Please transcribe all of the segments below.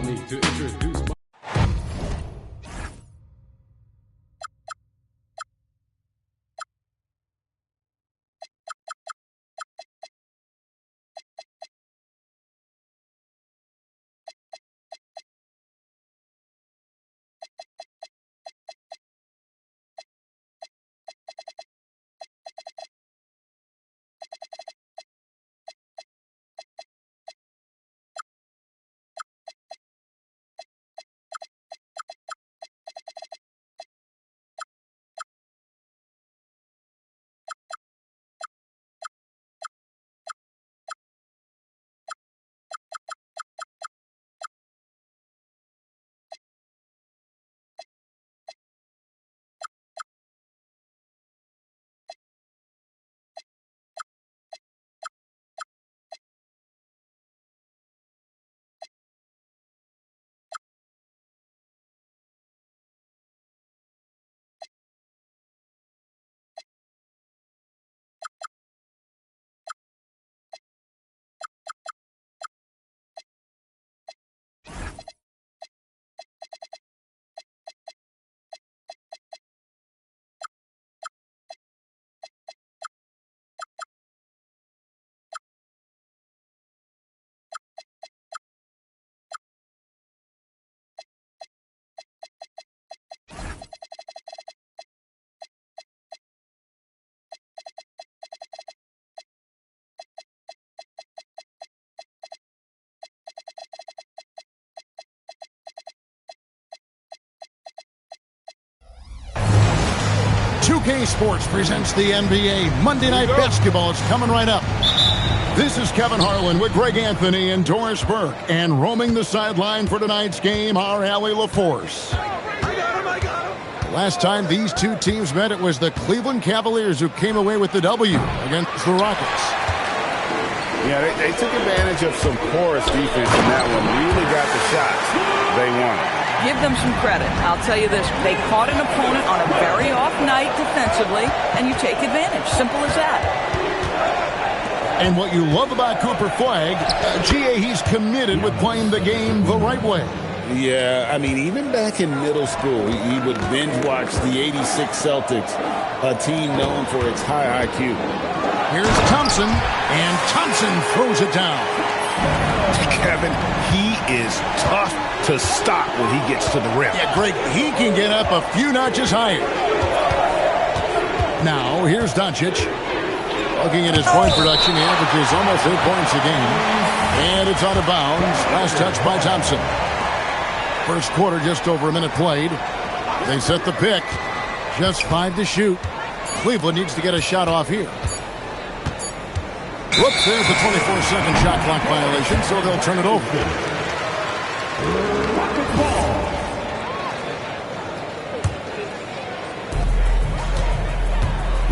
me to introduce my... K Sports presents the NBA Monday Night Basketball. It's coming right up. This is Kevin Harlan with Greg Anthony and Doris Burke. And roaming the sideline for tonight's game, our Allie LaForce. Last time these two teams met, it was the Cleveland Cavaliers who came away with the W against the Rockets. Yeah, they took advantage of some porous defense in that one. Really got the shots they wanted. Give them some credit. I'll tell you this. They caught an opponent on a very off night defensively, and you take advantage. Simple as that. And what you love about Cooper Flagg, he's committed with playing the game the right way. Yeah, I mean, even back in middle school, he would binge watch the '86 Celtics, a team known for its high IQ. Here's Thompson, and Thompson throws it down. Kevin, he is tough to stop when he gets to the rim. Yeah, Greg, he can get up a few notches higher. Now, here's Doncic. Looking at his point production, he averages almost 8 points a game. And it's out of bounds. Last touch by Thompson. First quarter, just over a minute played. They set the pick. Just 5 to shoot. Cleveland needs to get a shot off here. Whoops, there's the 24-second shot clock violation, so they'll turn it over.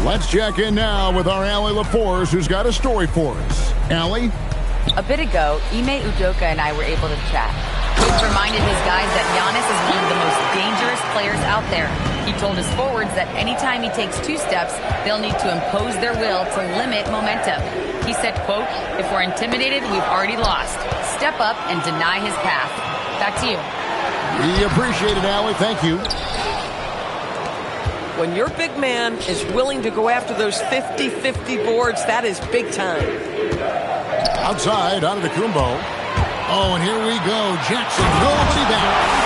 Let's check in now with our Allie LaForce, who's got a story for us. Allie? A bit ago, Ime Udoka and I were able to chat. Coach reminded his guys that Giannis is one of the most dangerous players out there. He told his forwards that anytime he takes 2 steps, they'll need to impose their will to limit momentum. He said, quote, "If we're intimidated, we've already lost. Step up and deny his path." Back to you. We appreciate it, Allie. Thank you. When your big man is willing to go after those 50-50 boards, that is big time. Outside, Antetokounmpo. Oh, and here we go. Jackson, nobody back.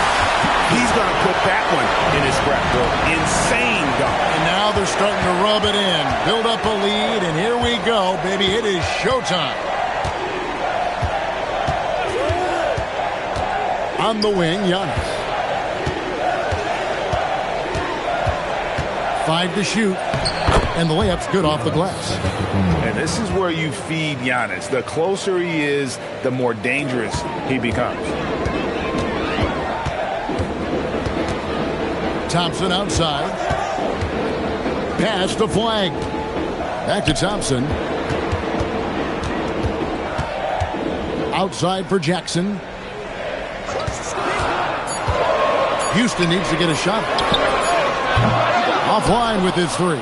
He's going to put that one in his scrapbook. Insane dunk. And now they're starting to rub it in. Build up a lead, and here we go, baby. It is showtime. On the wing, Giannis. 5 to shoot. And the layup's good off the glass. And this is where you feed Giannis. The closer he is, the more dangerous he becomes. Thompson outside. Pass to Flagg. Back to Thompson. Outside for Jackson. Houston needs to get a shot. Offline with his 3.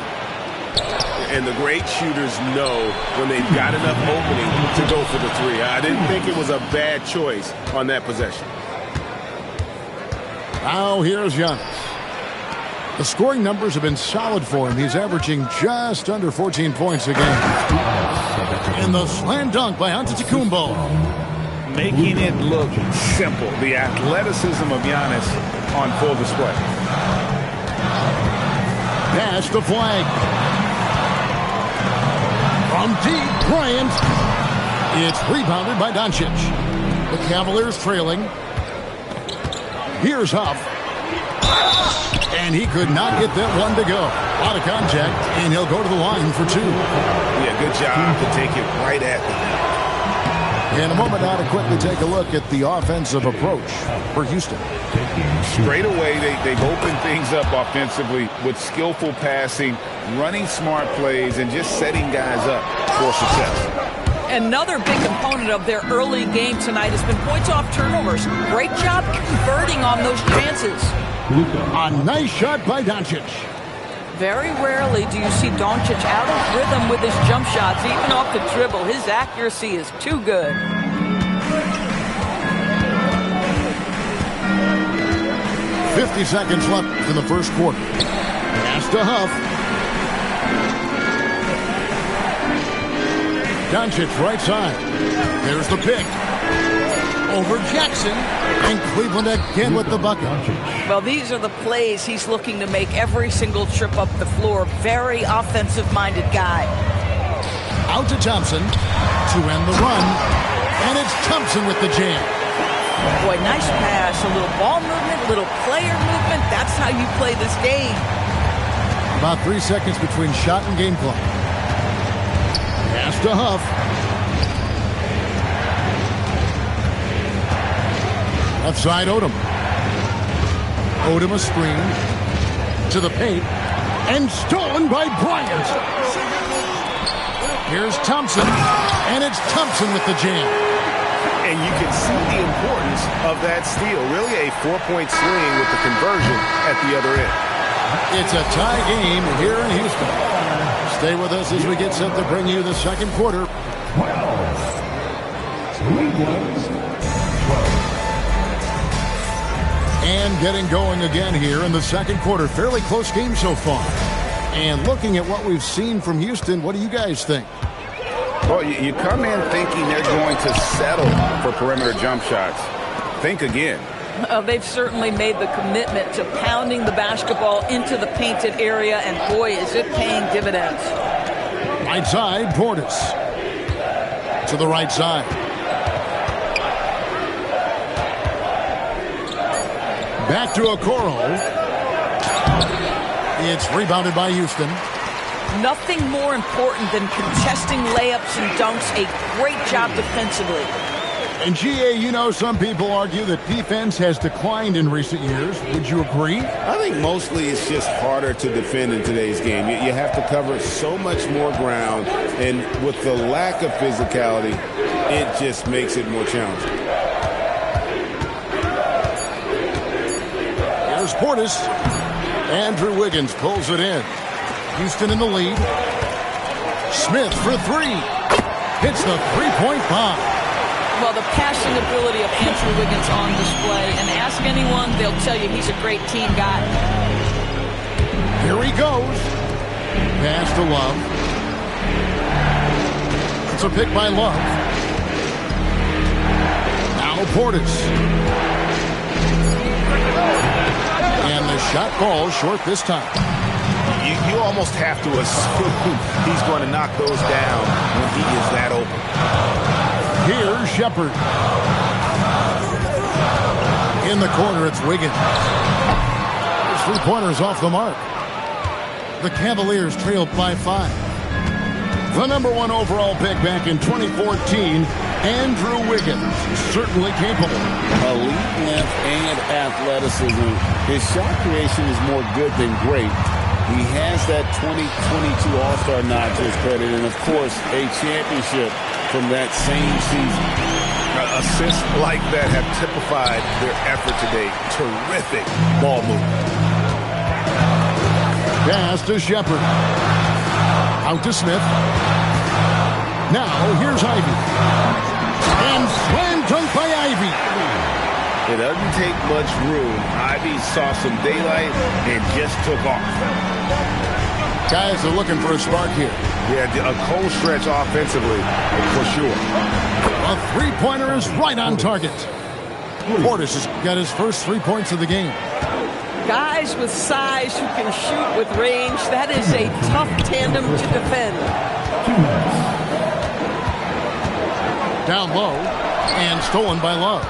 And the great shooters know when they've got enough opening to go for the 3. I didn't think it was a bad choice on that possession. Now here's Giannis. The scoring numbers have been solid for him. He's averaging just under 14 points a game. And the slam dunk by Antetokounmpo. Making it look simple. The athleticism of Giannis on full display. Pass the flag. From deep, Bryant. It's rebounded by Doncic. The Cavaliers trailing. Here's Huff. And he could not get that one to go. Out of contact, and he'll go to the line for two. Yeah, good job to take it right at them. In a moment now to quickly take a look at the offensive approach for Houston. Straight away, they've opened things up offensively with skillful passing, running smart plays, and just setting guys up for success. Another big component of their early game tonight has been points off turnovers. Great job converting on those chances. A nice shot by Doncic. Very rarely do you see Doncic out of rhythm with his jump shots, even off the dribble. His accuracy is too good. .50 seconds left in the first quarter. Pass to Huff. Doncic right side. There's the pick. Over Jackson. And Cleveland again with the bucket. Well, these are the plays he's looking to make every single trip up the floor. Very offensive-minded guy. Out to Thompson to end the run. And it's Thompson with the jam. Boy, nice pass. A little ball movement, little player movement. That's how you play this game. About 3 seconds between shot and game clock. Pass to Huff. Left side, Odom. Odom a screen to the paint and stolen by Bryant. Here's Thompson, and it's Thompson with the jam. And you can see the importance of that steal. Really a 4-point swing with the conversion at the other end. It's a tie game here in Houston. Stay with us as we get set to bring you the second quarter. And getting going again here in the second quarter. Fairly close game so far. And looking at what we've seen from Houston, what do you guys think? Well, you come in thinking they're going to settle for perimeter jump shots. Think again. They've certainly made the commitment to pounding the basketball into the painted area, and boy, is it paying dividends. Right side, Portis. To the right side. Back to Okoro. It's rebounded by Houston. Nothing more important than contesting layups and dunks. A great job defensively. And GA, you know, some people argue that defense has declined in recent years. Would you agree? I think mostly it's just harder to defend in today's game. You have to cover so much more ground, and with the lack of physicality, it just makes it more challenging. Here's Portis. Andrew Wiggins pulls it in. Houston in the lead. Smith for three. Hits the three-point bomb. Well, the passing ability of Andrew Wiggins on display. And ask anyone, they'll tell you he's a great team guy. Here he goes. Pass to Love. It's a pick by Love. Now Portis. And the shot falls short this time. You almost have to assume he's going to knock those down when he is that open. Here's Shepherd. In the corner, it's Wiggins. His three-pointer's off the mark. The Cavaliers trailed by 5. The number 1 overall pick back in 2014, Andrew Wiggins, certainly capable. Elite length and athleticism. His shot creation is more good than great. He has that 2022 All-Star nod to his credit, and of course, a championship from that same season. Assists like that have typified their effort today. Terrific ball movement. Pass to Shepherd. Out to Smith. Now here's Ivy. And slam dunk by Ivy. it doesn't take much room. Ivy saw some daylight and just took off. Guys are looking for a spark here. Yeah, a cold stretch offensively, for sure. A three-pointer is right on target. Portis has got his first 3 points of the game. Guys with size who can shoot with range, that is a tough tandem to defend. Down low and stolen by Love.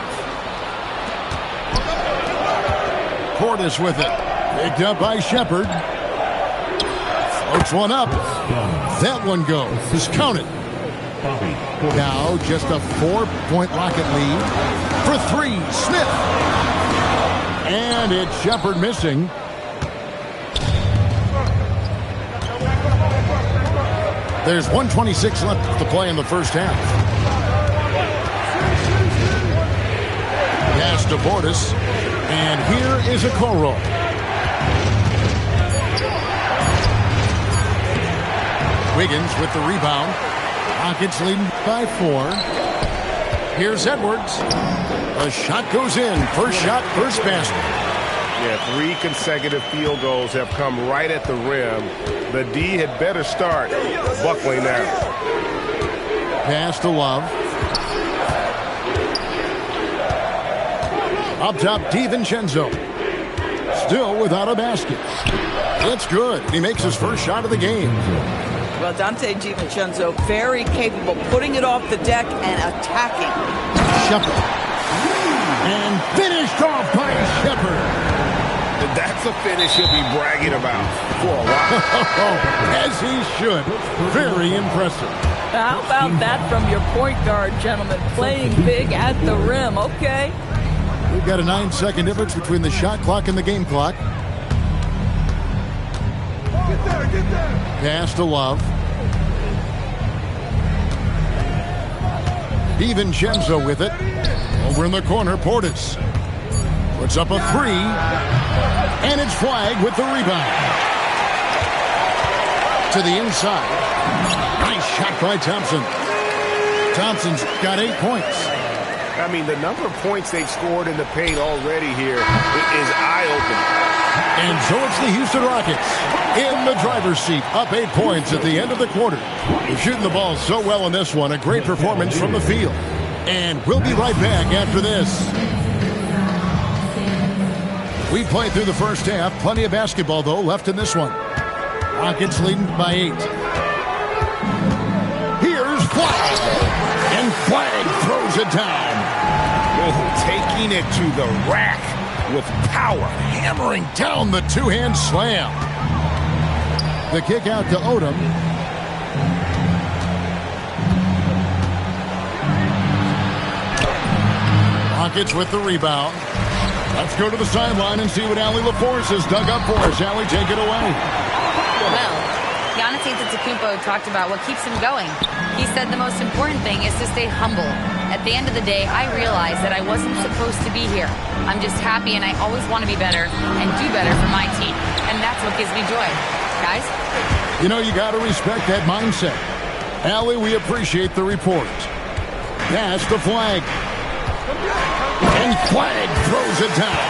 Portis with it. Picked up by Shepherd. Floats one up. That one goes. Just count it. Now just a 4-point Rocket lead. For three, Smith. And it's Shepherd missing. There's 1:26 left to play in the first half. Pass to Portis. And here is a Okoro. Wiggins with the rebound. Rockets leading by 4. Here's Edwards. A shot goes in. First shot, first basket. Yeah, 3 consecutive field goals have come right at the rim. The D had better start buckling now. Pass to Love. Up top, DiVincenzo. Still without a basket. It's good. He makes his first shot of the game. Well, Dante DiVincenzo, very capable, putting it off the deck and attacking. Shepherd. And finished off by Shepherd. That's a finish he'll be bragging about for a while. As he should. Very impressive. How about that from your point guard, gentlemen? Playing big at the rim. Okay. We've got a 9-second difference between the shot clock and the game clock. Pass to Love. DiVincenzo with it. Over in the corner, Portis. Puts up a 3. And it's Flagg with the rebound. To the inside. Nice shot by Thompson. Thompson's got 8 points. I mean, the number of points they've scored in the paint already here is eye-opening. And so it's the Houston Rockets in the driver's seat, up 8 points at the end of the quarter. They're shooting the ball so well in this one. A great performance from the field. And we'll be right back after this. We played through the first half. Plenty of basketball, though, left in this one. Rockets leading by 8. Here's Flagg. And Flagg throws it down. Taking it to the rack with power. Hammering down the two-hand slam. The kick out to Odom. Rockets with the rebound. Let's go to the sideline and see what Allie LaForce has dug up for us. Allie, take it away. Well, Giannis Antetokounmpo talked about what keeps him going. He said the most important thing is to stay humble. At the end of the day, I realized that I wasn't supposed to be here. I'm just happy, and I always want to be better and do better for my team. And that's what gives me joy. Guys? You know, you got to respect that mindset. Allie, we appreciate the report. Pass to Flagg. And Flagg throws it down.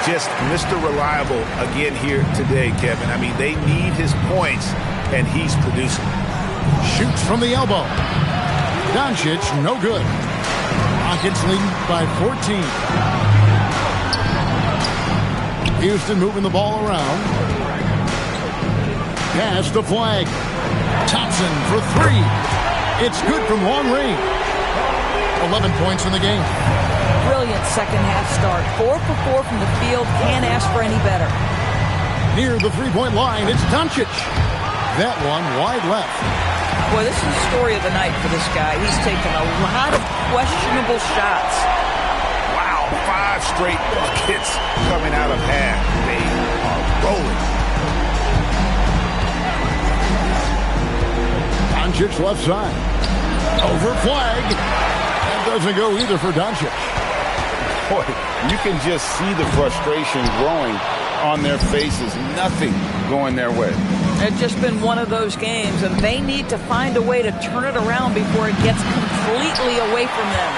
Just Mr. Reliable again here today, Kevin. I mean, they need his points, and he's producing. Shoots from the elbow. Doncic, no good. Rockets leading by 14. Houston moving the ball around. Pass to Flagg. Thompson for 3. It's good from long range. 11 points in the game. Brilliant second half start. 4 for 4 from the field. Can't ask for any better. Near the three-point line, it's Doncic. That one wide left. Boy, this is the story of the night for this guy. He's taken a lot of questionable shots. Wow, 5 straight buckets coming out of half. They are rolling. Doncic left side. Over Flagg. That doesn't go either for Doncic. Boy, you can just see the frustration growing on their faces. Nothing going their way. It's just been one of those games, and they need to find a way to turn it around before it gets completely away from them.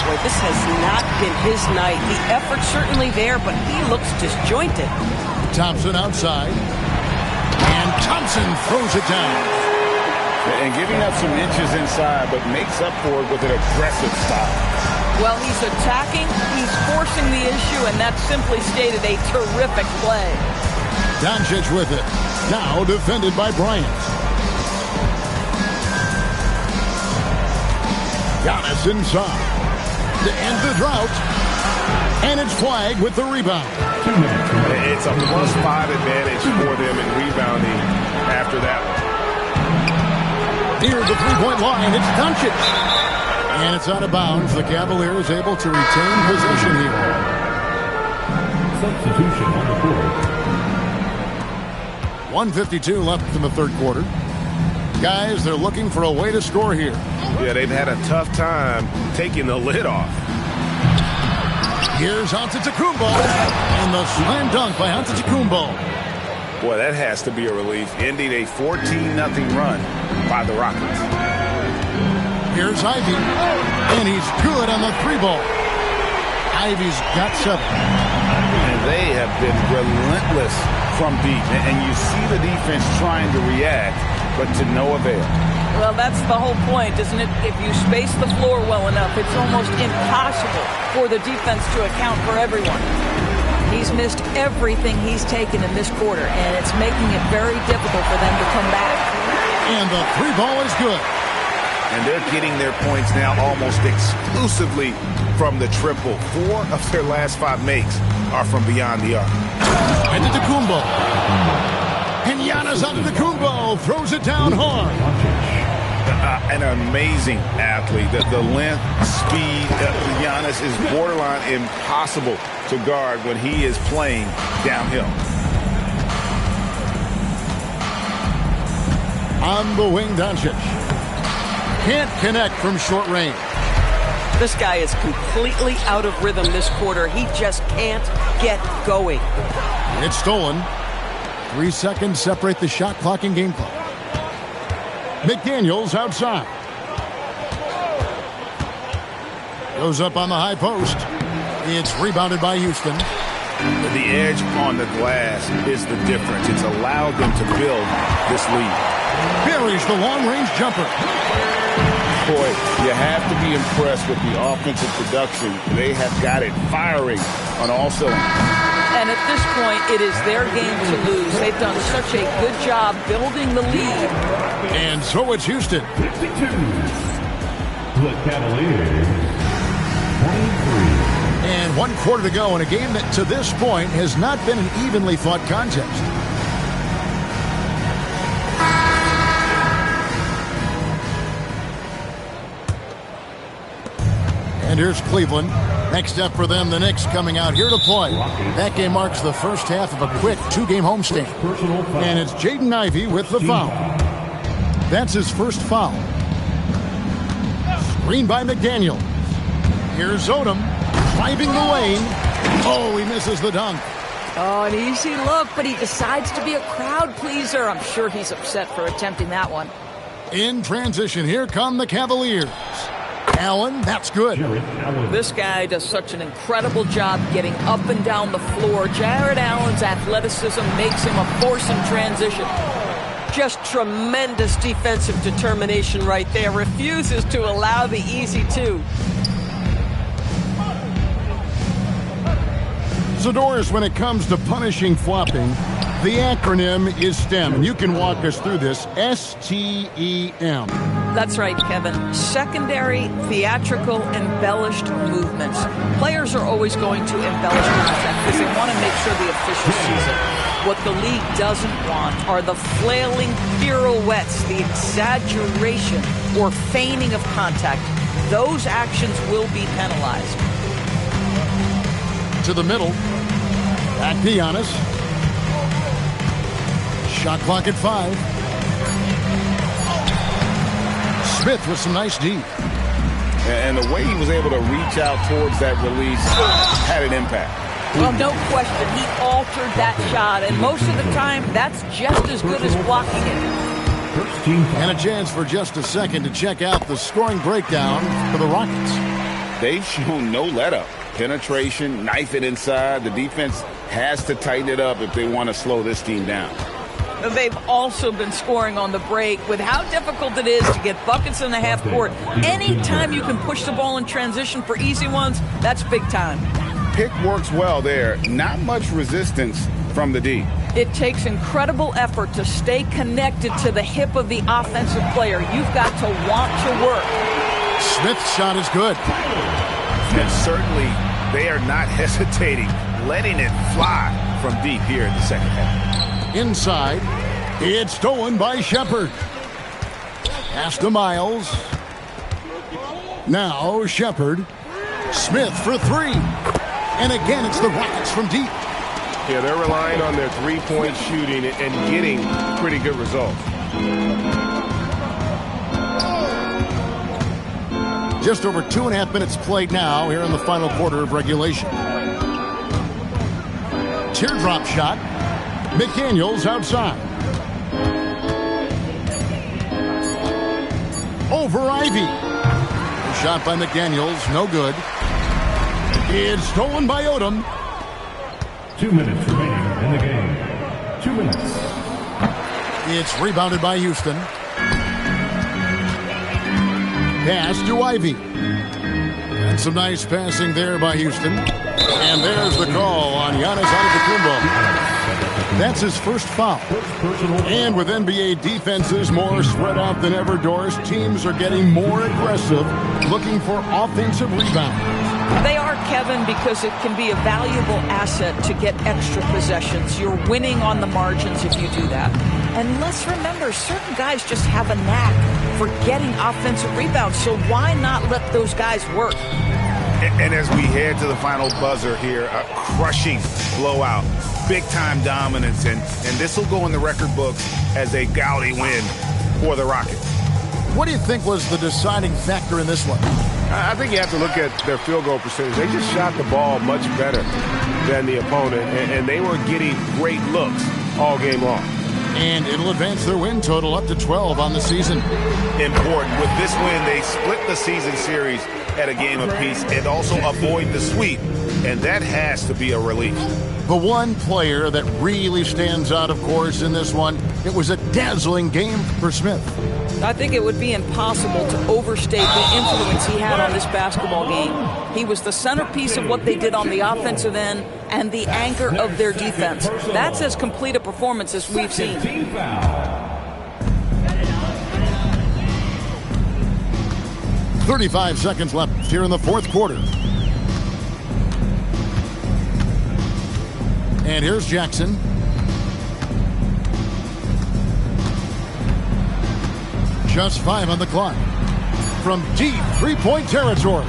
Boy, this has not been his night. The effort's certainly there, but he looks disjointed. Thompson outside. And Thompson throws it down. And giving up some inches inside, but makes up for it with an aggressive stop. Well, he's attacking, he's forcing the issue, and that's simply stated a terrific play. Doncic with it. Now defended by Bryant. Giannis inside to end the drought. And it's flagged with the rebound. It's a +5 advantage for them in rebounding after that one. Near the three-point line, it's Doncic. And it's out of bounds. The Cavaliers able to retain possession here. Substitution on the court. 1:52 left in the third quarter. Guys, they're looking for a way to score here. Yeah, they've had a tough time taking the lid off. Here's Antetokounmpo. And the slam dunk by Antetokounmpo. Boy, that has to be a relief. Ending a 14-0 run by the Rockets. Here's Ivy. And he's good on the three ball. Ivy's got 7. And they have been relentless from deep. And you see the defense trying to react, but to no avail. Well, that's the whole point, isn't it? If you space the floor well enough, it's almost impossible for the defense to account for everyone. He's missed everything he's taken in this quarter, and it's making it very difficult for them to come back. And the three ball is good. And they're getting their points now almost exclusively from the triple. 4 of their last 5 makes are from beyond the arc. Antetokounmpo. And Giannis Antetokounmpo throws it down hard. An amazing athlete. The length, speed. Giannis is borderline impossible to guard when he is playing downhill. On the wing, Doncic. Can't connect from short range. This guy is completely out of rhythm this quarter. He just can't get going. It's stolen. 3 seconds separate the shot clock and game clock. McDaniels outside. Goes up on the high post. It's rebounded by Houston. The edge on the glass is the difference. It's allowed them to build this lead. Buries the long-range jumper. Boy, you have to be impressed with the offensive production. They have got it firing on all cylinders. And at this point, it is their game to lose. They've done such a good job building the lead. And so it's Houston. 52. The Cavaliers. 23. And 1 quarter to go in a game that to this point has not been an evenly fought contest. And here's Cleveland. Next up for them, the Knicks coming out here to play. That game marks the first half of a quick 2-game homestand. And it's Jaden Ivey with the foul. That's his first foul. Screen by McDaniel. Here's Odom driving the lane. Oh, he misses the dunk. Oh, an easy look, but he decides to be a crowd pleaser. I'm sure he's upset for attempting that one. In transition, here come the Cavaliers. Allen, that's good. This guy does such an incredible job getting up and down the floor. Jared Allen's athleticism makes him a force in transition. Just tremendous defensive determination right there. Refuses to allow the easy 2. Zadorus, when it comes to punishing flopping, the acronym is STEM. And you can walk us through this. S-T-E-M. That's right, Kevin. Secondary, theatrical, embellished movements. Players are always going to embellish contact because they want to make sure the official sees it. What the league doesn't want are the flailing pirouettes, the exaggeration or feigning of contact. Those actions will be penalized. To the middle. Back to Giannis. Shot clock at 5. Smith with some nice D. And the way he was able to reach out towards that release had an impact. Well, no question. He altered that shot, and most of the time, that's just as good as blocking it. And a chance for just a second to check out the scoring breakdown for the Rockets. they've shown no let-up. Penetration, knife it inside. The defense has to tighten it up if they want to slow this team down. They've also been scoring on the break. With how difficult it is to get buckets in the half court, anytime you can push the ball in transition for easy ones, that's big time. Pick works well there. Not much resistance from the D. It takes incredible effort to stay connected to the hip of the offensive player. You've got to want to work. Smith's shot is good. And certainly they are not hesitating, letting it fly from deep here in the second half. Inside, it's stolen by Shepherd. Pass to Miles. Now Shepherd. Smith for three. And again, it's the Rockets from deep. Yeah, they're relying on their three-point shooting and getting pretty good results. Just over 2.5 minutes played now here in the final quarter of regulation. Teardrop shot. McDaniels outside. Over Ivy. Shot by McDaniels, no good. It's stolen by Odom. 2 minutes remaining in the game. 2 minutes. It's rebounded by Houston. Pass to Ivy. And some nice passing there by Houston. And there's the call on Giannis Antetokounmpo. That's his first foul. And with NBA defenses more spread out than ever, Doris, teams are getting more aggressive, looking for offensive rebounds. They are, Kevin, because it can be a valuable asset to get extra possessions. You're winning on the margins if you do that. And let's remember, certain guys just have a knack for getting offensive rebounds, so why not let those guys work? And as we head to the final buzzer here, a crushing blowout, big-time dominance, and this will go in the record books as a gaudy win for the Rockets. What do you think was the deciding factor in this one? I think you have to look at their field goal percentage. They just shot the ball much better than the opponent, and they were getting great looks all game long. And it'll advance their win total up to 12 on the season. Important. With this win, they split the season series at a game apiece and also avoid the sweep, and that has to be a relief. The one player that really stands out, of course, in this one, it was a dazzling game for Smith. I think it would be impossible to overstate the influence he had on this basketball game. He was the centerpiece of what they did on the offensive end and the anchor of their defense. That's as complete a performance as we've seen. 35 seconds left here in the fourth quarter. And here's Jackson. Just 5 on the clock. From deep three-point territory.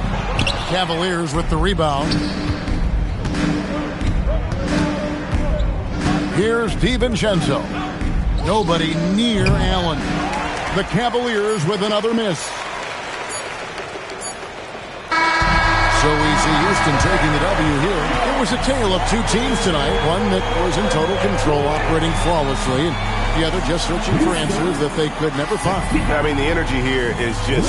Cavaliers with the rebound. Here's DiVincenzo. Nobody near Allen. The Cavaliers with another miss. So we see Houston taking the W here. It was a tale of two teams tonight. One that was in total control, operating flawlessly, and the other just searching for answers that they could never find. I mean, the energy here is just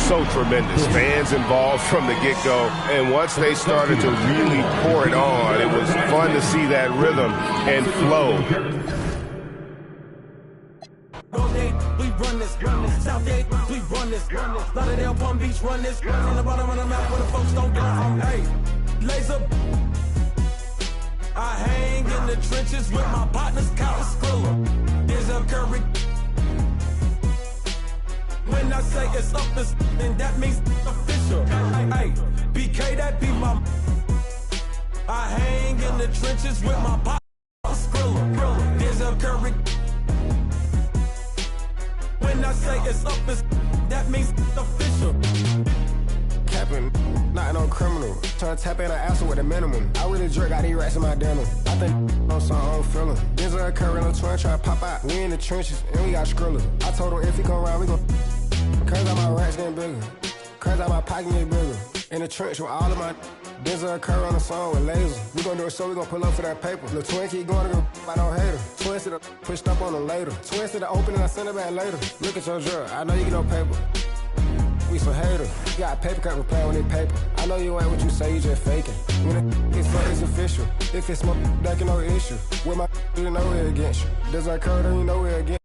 so tremendous. Fans involved from the get-go, and once they started to really pour it on, it was fun to see that rhythm and flow. We run this, Southgate, we run this, Lauderdale, Palm Beach, run this, in the bottom of the map where the folks don't go from, hey, laser, I hang in the trenches with my partners, Kyle Skrilla, there's a Curry, when I say it's up, then that means official, hey, BK, that be my, I hang in the trenches with my partners, Skrilla, there's a Curry, when I say it's up, that means official. Capping, not no criminal. Trying to tap in an answer with a minimum. I really jerk out these rats in my denim. I think on some own feeling. Denzel and Curry on twin trying to pop out. We in the trenches and we got Skrilla. I told him if he come around, we gon' curves out my rats getting bigger. Curves out my pocket getting bigger. In the trench with all of my Denzel and Curry on the song with lasers. We gon' do it so we gon' pull up for that paper. The twin keep going to go, I don't hate her. Twins to the pushed up on them later. Twins to the open and I send it back later. Look at your drill, I know you get no paper. We some haters. You got paper cut repair on their paper. I know you ain't what you say, you just faking. When it's fuck, it's official. If it's smoke, that can no issue. With my you know we're against you. Does that occur, then you know we're against.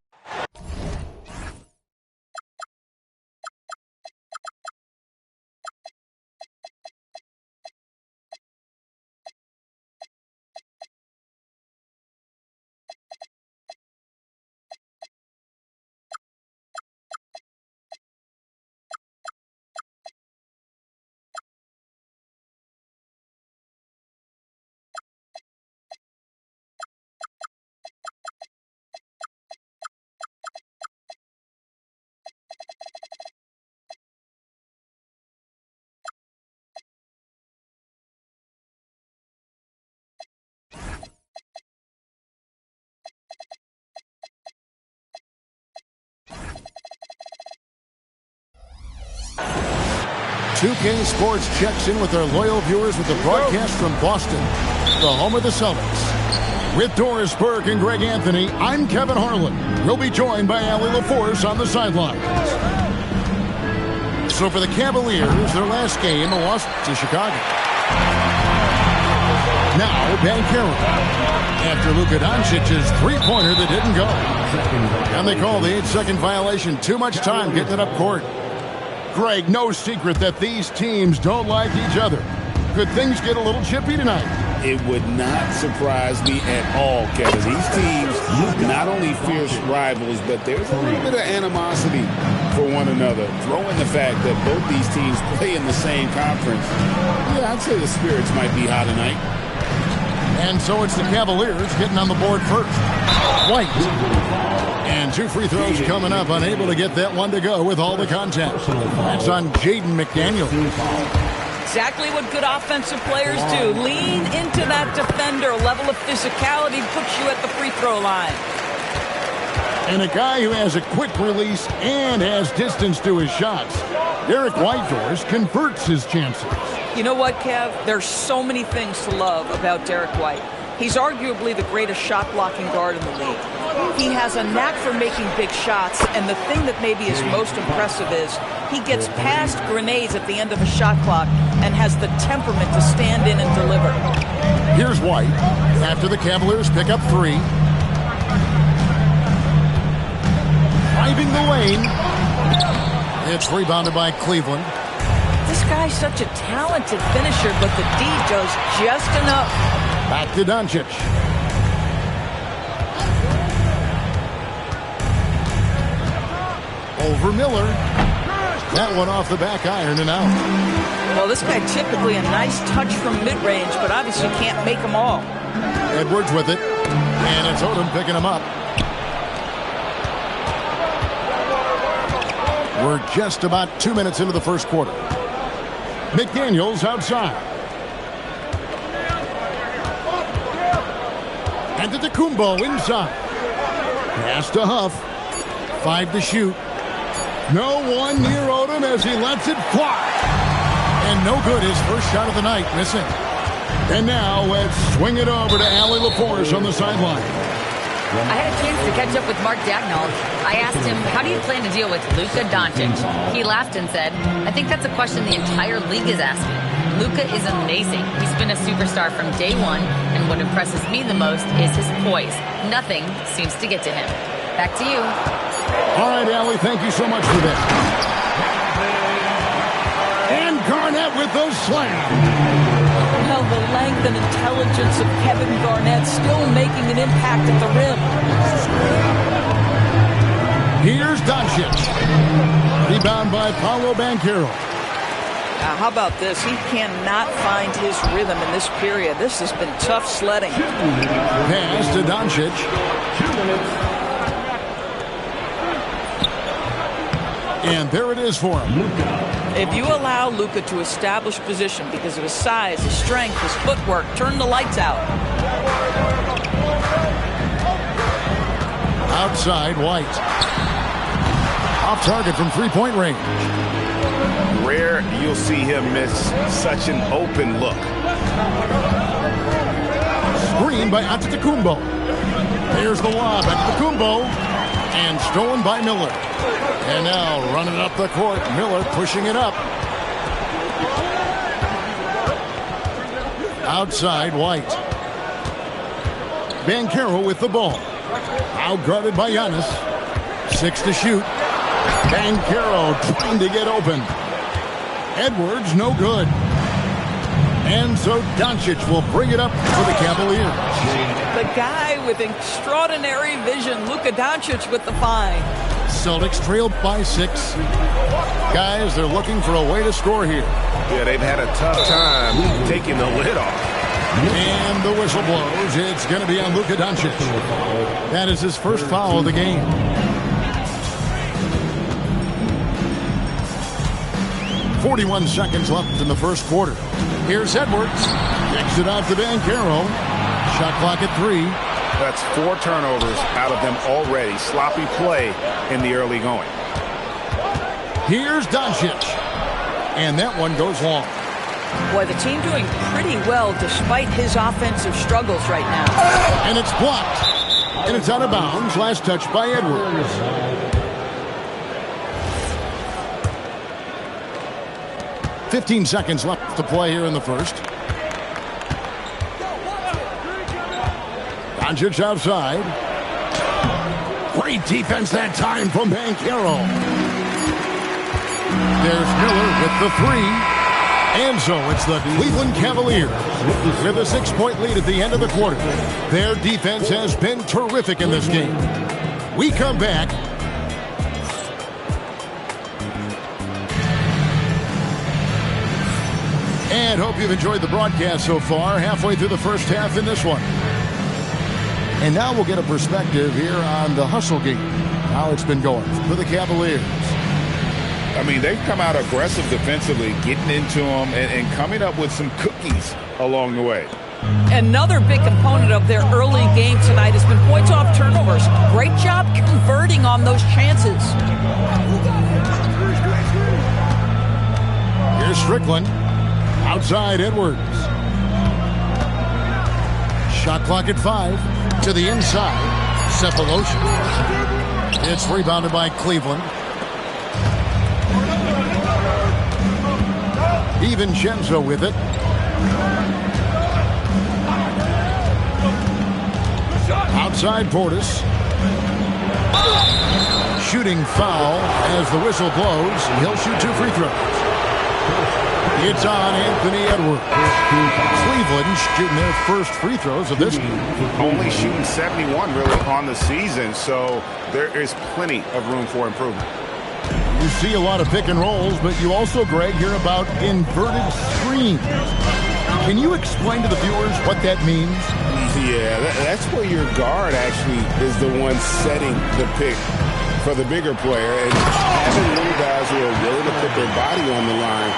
K Sports checks in with their loyal viewers with the broadcast from Boston, the home of the Celtics. With Doris Burke and Greg Anthony, I'm Kevin Harlan. We'll be joined by Allie LaForce on the sidelines. So for the Cavaliers, their last game, a loss to Chicago. Now, Banchero. After Luka Doncic's three-pointer that didn't go. And they call the 8-second violation. Too much time getting it up court. Greg, no secret that these teams don't like each other. Could things get a little chippy tonight? It would not surprise me at all, Kevin. These teams not only fierce rivals, but there's a little bit of animosity for one another. Throw in the fact that both these teams play in the same conference. Yeah, I'd say the spirits might be high tonight. And so it's the Cavaliers getting on the board first. White. And 2 free throws coming up, unable to get that one to go with all the contact. That's on Jaden McDaniel. Exactly what good offensive players do. Lean into that defender. A level of physicality puts you at the free throw line. And a guy who has a quick release and has distance to his shots. Derek Whitehorse converts his chances. You know what, Kev? There's so many things to love about Derek White. He's arguably the greatest shot-blocking guard in the league. He has a knack for making big shots, and the thing that maybe is most impressive is he gets past grenades at the end of a shot clock and has the temperament to stand in and deliver. Here's White after the Cavaliers pick up 3. Driving the lane. It's rebounded by Cleveland. This guy's such a talented finisher, but the D does just enough. Back to Doncic. Over Miller. That one off the back iron and out. Well, this guy typically a nice touch from mid-range, but obviously can't make them all. Edwards with it. And it's Odom picking him up. We're just about 2 minutes into the first quarter. McDaniels outside. Antetokounmpo inside. Pass to Huff. 5 to shoot. No one near Odom as he lets it fly. And no good. His first shot of the night missing. And now let's swing it over to Allie LaForce on the sideline. I had a chance to catch up with Mark Dagnall. I asked him, how do you plan to deal with Luka Doncic? He laughed and said, I think that's a question the entire league is asking. Luka is amazing. He's been a superstar from day one, and what impresses me the most is his poise. Nothing seems to get to him. Back to you. All right, Allie, thank you so much for that. And Garnett with the slam. Well, the length and intelligence of Kevin Garnett still making an impact at the rim. Here's Doncic. Rebound by Paolo Banchero. Now, how about this? He cannot find his rhythm in this period. This has been tough sledding. Pass to Doncic. 2 minutes. And there it is for him. If you allow Luka to establish position because of his size, his strength, his footwork, turn the lights out. Outside, White. Off target from three-point range. Rare you'll see him miss such an open look. Screen by Antetokounmpo. There's the lob. Antetokounmpo. And stolen by Miller. And now running up the court. Miller pushing it up. Outside, White. Banchero with the ball. Outguarded by Giannis. 6 to shoot. Banchero trying to get open. Edwards, no good. And so Doncic will bring it up for the Cavaliers. The guy with extraordinary vision, Luka Doncic with the find. Celtics trail by 6. Guys, they're looking for a way to score here. Yeah, they've had a tough time taking the lid off. And the whistle blows. It's going to be on Luka Doncic. That is his first foul of the game. .41 seconds left in the first quarter. Here's Edwards. Kicks it out to Banchero. Shot clock at 3. That's 4 turnovers out of them already. Sloppy play in the early going. Here's Doncic. And that one goes long. Boy, the team doing pretty well despite his offensive struggles right now. And it's blocked. And it's out of bounds. Last touch by Edwards. .15 seconds left to play here in the first. Doncic outside. Great defense that time from Banchero. There's Miller with the 3. And so it's the Cleveland Cavaliers with a 6-point lead at the end of the quarter. Their defense has been terrific in this game. We come back. And hope you've enjoyed the broadcast so far. Halfway through the first half in this one. And now we'll get a perspective here on the hustle game. How it's been going for the Cavaliers. I mean, they've come out aggressive defensively, getting into them and coming up with some cookies along the way. Another big component of their early game tonight has been points off turnovers. Great job converting on those chances. Here's Strickland. Outside Edwards. Shot clock at 5. To the inside. Sefolosha. It's rebounded by Cleveland. DiVincenzo with it. Outside Portis. Shooting foul as the whistle blows. He'll shoot 2 free throws. It's on Anthony Edwards. Cleveland shooting their first free throws of this game. Only shooting 71 really on the season, so there is plenty of room for improvement. You see a lot of pick and rolls, but you also, Greg, hear about inverted screens. Can you explain to the viewers what that means? Yeah, that's where your guard actually is the one setting the pick for the bigger player. And having little guys who are willing to put their body on the line,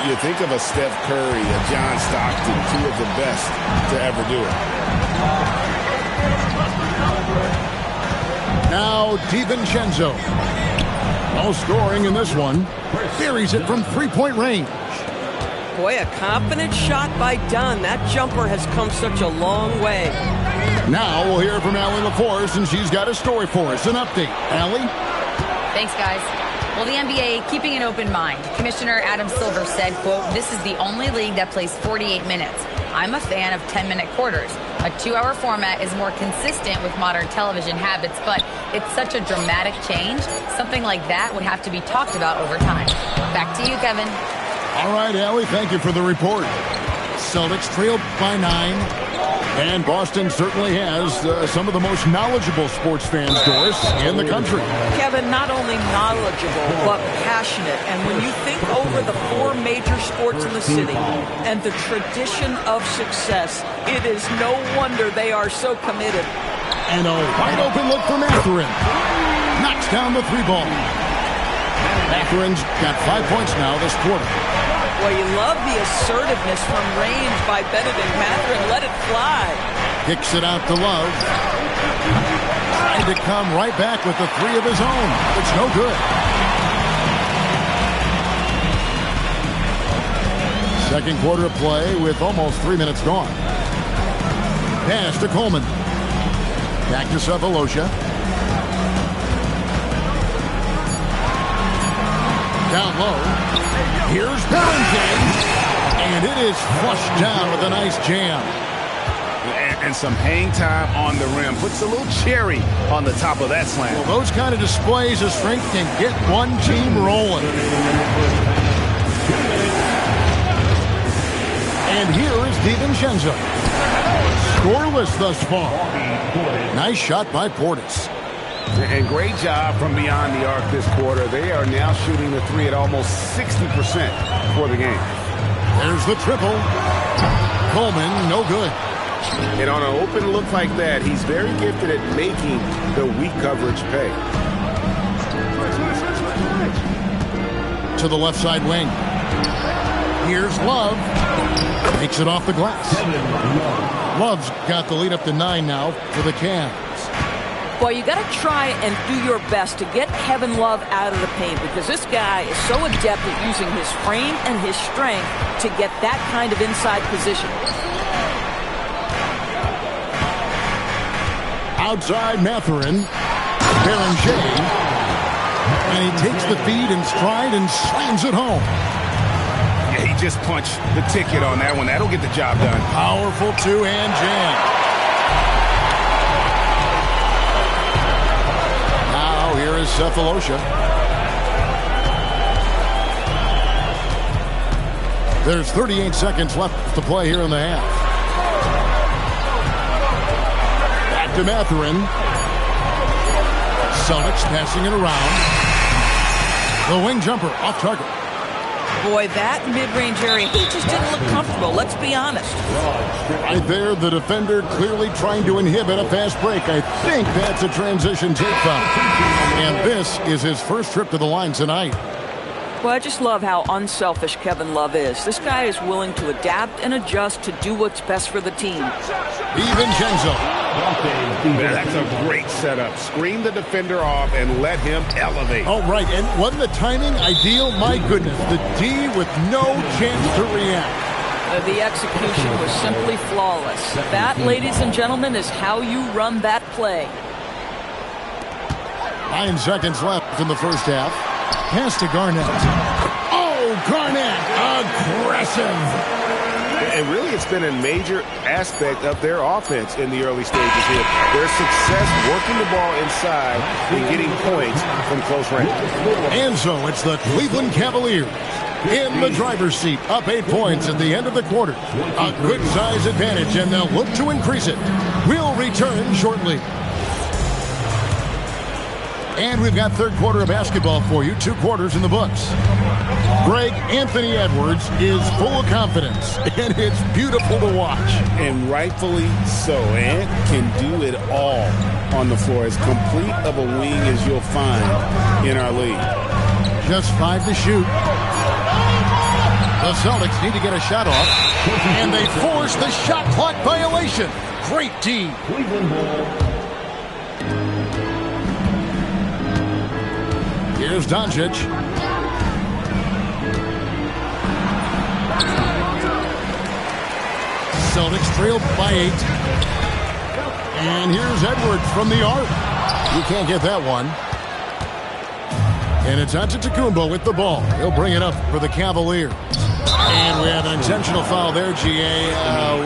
you think of a Steph Curry, a John Stockton, 2 of the best to ever do it. Now DiVincenzo. No scoring in this one. Buries it from 3-point range. Boy, a confident shot by Dunn. That jumper has come such a long way. Now we'll hear from Allie LaForce, and she's got a story for us. An update. Allie? Thanks, guys. Well, the NBA keeping an open mind. Commissioner Adam Silver said, quote, "This is the only league that plays 48 minutes. I'm a fan of 10-minute quarters. A 2-hour format is more consistent with modern television habits, but it's such a dramatic change. Something like that would have to be talked about over time." Back to you, Kevin. All right, Allie, thank you for the report. Celtics trailed by 9. And Boston certainly has some of the most knowledgeable sports fans, Doris, in the country. Kevin, not only knowledgeable, but passionate. And when you think over the 4 major sports in the city and the tradition of success, it is no wonder they are so committed. And a wide open look for Mathurin. Knocks down the 3-ball. Mathurin's got 5 points now this quarter. Well, you love the assertiveness from range by Benedict Mathurin. Let it fly. Kicks it out to Love. Trying to come right back with the 3 of his own. It's no good. Second quarter of play with almost 3 minutes gone. Pass to Coleman. Back to Sefolosha. Down low. Here's Barrington. And it is flushed down with a nice jam. And some hang time on the rim. Puts a little cherry on the top of that slam. Well, those kind of displays of strength can get one team rolling. And here is DiVincenzo. Scoreless thus far. Nice shot by Portis. And great job from beyond the arc this quarter. They are now shooting the three at almost 60% for the game. There's the triple. Coleman, no good. And on an open look like that, he's very gifted at making the weak coverage pay. To the left side wing. Here's Love. Makes it off the glass. Love's got the lead up to 9 now for the Cavs. Boy, you got to try and do your best to get Kevin Love out of the paint because this guy is so adept at using his frame and his strength to get that kind of inside position. Outside Mathurin. Beringer. And he takes the feed in stride and slams it home. Yeah, he just punched the ticket on that one. That'll get the job done. Powerful two-hand jam. Now here is Cephalosha. There's 38 seconds left to play here in the half. Back to Mathurin. Celtics passing it around. The wing jumper off target. Boy, that mid-range area, he just didn't look comfortable. Let's be honest. Right there, the defender clearly trying to inhibit a fast break. I think that's a transition take foul. And this is his first trip to the line tonight. Well, I just love how unselfish Kevin Love is. This guy is willing to adapt and adjust to do what's best for the team. DiVincenzo. That's a great setup. Screen the defender off and let him elevate. Oh, right. And wasn't the timing ideal? My goodness. The D with no chance to react. The execution was simply flawless. That, ladies and gentlemen, is how you run that play. 9 seconds left in the first half. Pass to Garnett. Oh, Garnett. Aggressive. And really, it's been a major aspect of their offense in the early stages here. Their success working the ball inside and getting points from close range. And so it's the Cleveland Cavaliers in the driver's seat, up 8 points at the end of the quarter. A good size advantage, and they'll look to increase it. We'll return shortly. And we've got third quarter of basketball for you, 2 quarters in the books. Greg Anthony Edwards is full of confidence, and it's beautiful to watch. And rightfully so. Ant can do it all on the floor. As complete of a wing as you'll find in our league. Just 5 to shoot. The Celtics need to get a shot off, and they force the shot clock violation. Great D. Here's Doncic. Celtics trail by 8. And here's Edwards from the arc. You can't get that one. And it's Antetokounmpo with the ball. He'll bring it up for the Cavaliers. And we have an intentional foul there, G.A.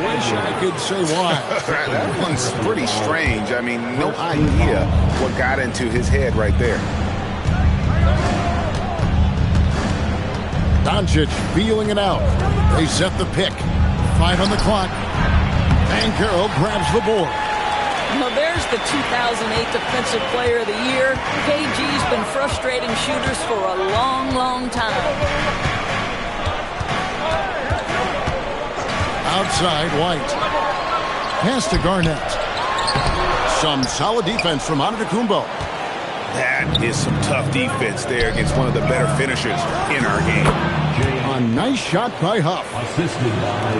Wish I could say why. That one's pretty strange. I mean, no idea what got into his head right there. Doncic feeling it out. They set the pick. 5 on the clock. Banchero grabs the board. Now there's the 2008 Defensive Player of the Year. KG's been frustrating shooters for a long, long time. Outside, White. Pass to Garnett. Some solid defense from Antetokounmpo. That is some tough defense there against one of the better finishers in our game. A nice shot by Huff.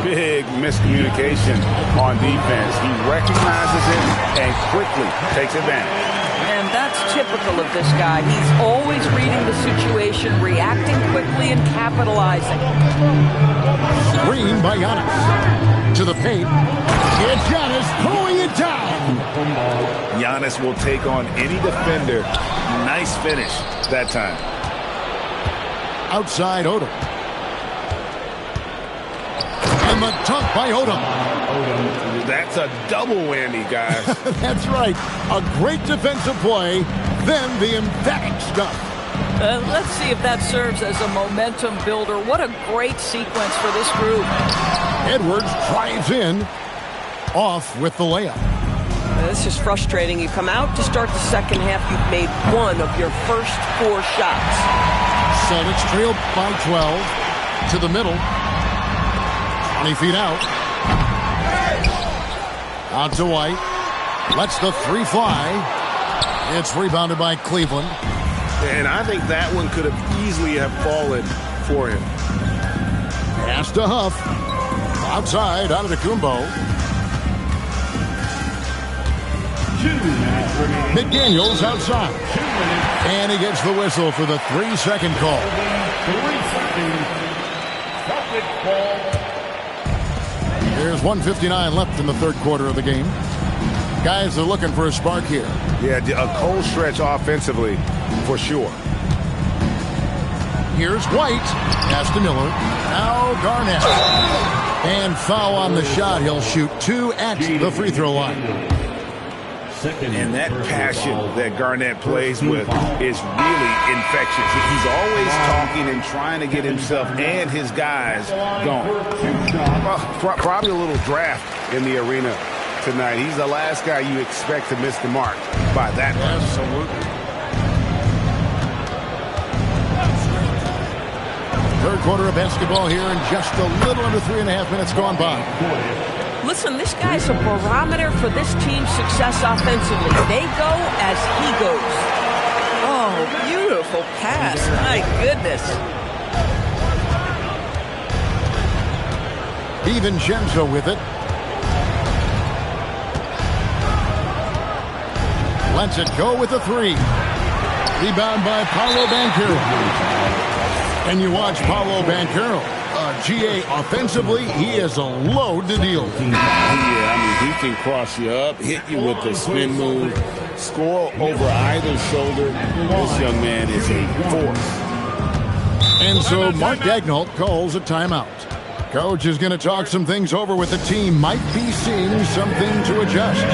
Big miscommunication on defense. He recognizes it and quickly takes advantage. And that's typical of this guy. He's always reading the situation, reacting quickly, and capitalizing. Screen by Giannis. To the paint. And Giannis pulling it down. Giannis will take on any defender. Nice finish that time. Outside Odom. And the dunk by Odom. That's a double whammy, guys. That's right. A great defensive play, then the emphatic stuff. Let's see if that serves as a momentum builder. What a great sequence for this group. Edwards drives in. Off with the layup. This is frustrating. You come out to start the second half, you've made one of your first 4 shots. Celtics trail by 12 to the middle. 20 feet out. Out to White. Lets the 3 fly. It's rebounded by Cleveland. And I think that one could have easily have fallen for him. Pass to Huff. Outside, out of the Kumbo. McDaniels outside. And he gets the whistle for the 3-second call. 3 seconds. There's 1:59 left in the third quarter of the game. Guys are looking for a spark here. Yeah, a cold stretch offensively, for sure. Here's White. Pass to Miller. Now Garnett. And foul on the shot. He'll shoot 2 at the free throw line. And that passion that Garnett plays with is really infectious. He's always talking and trying to get himself and his guys going. Probably a little draft in the arena tonight. He's the last guy you expect to miss the mark by that much. Absolutely. Third quarter of basketball here, and just a little under 3.5 minutes gone by. Listen, this guy's a barometer for this team's success offensively. They go as he goes. Oh, beautiful pass. My goodness. DiVincenzo with it. Lets it go with a 3. Rebound by Paolo Banchero. And you watch Paolo Banchero. GA, offensively, he is a load to deal with. Yeah, I mean, he can cross you up, hit you with the spin move, score over either shoulder. This young man is a force. And so Mark Daigneault calls a timeout. Coach is going to talk some things over with the team. Might be seeing something to adjust.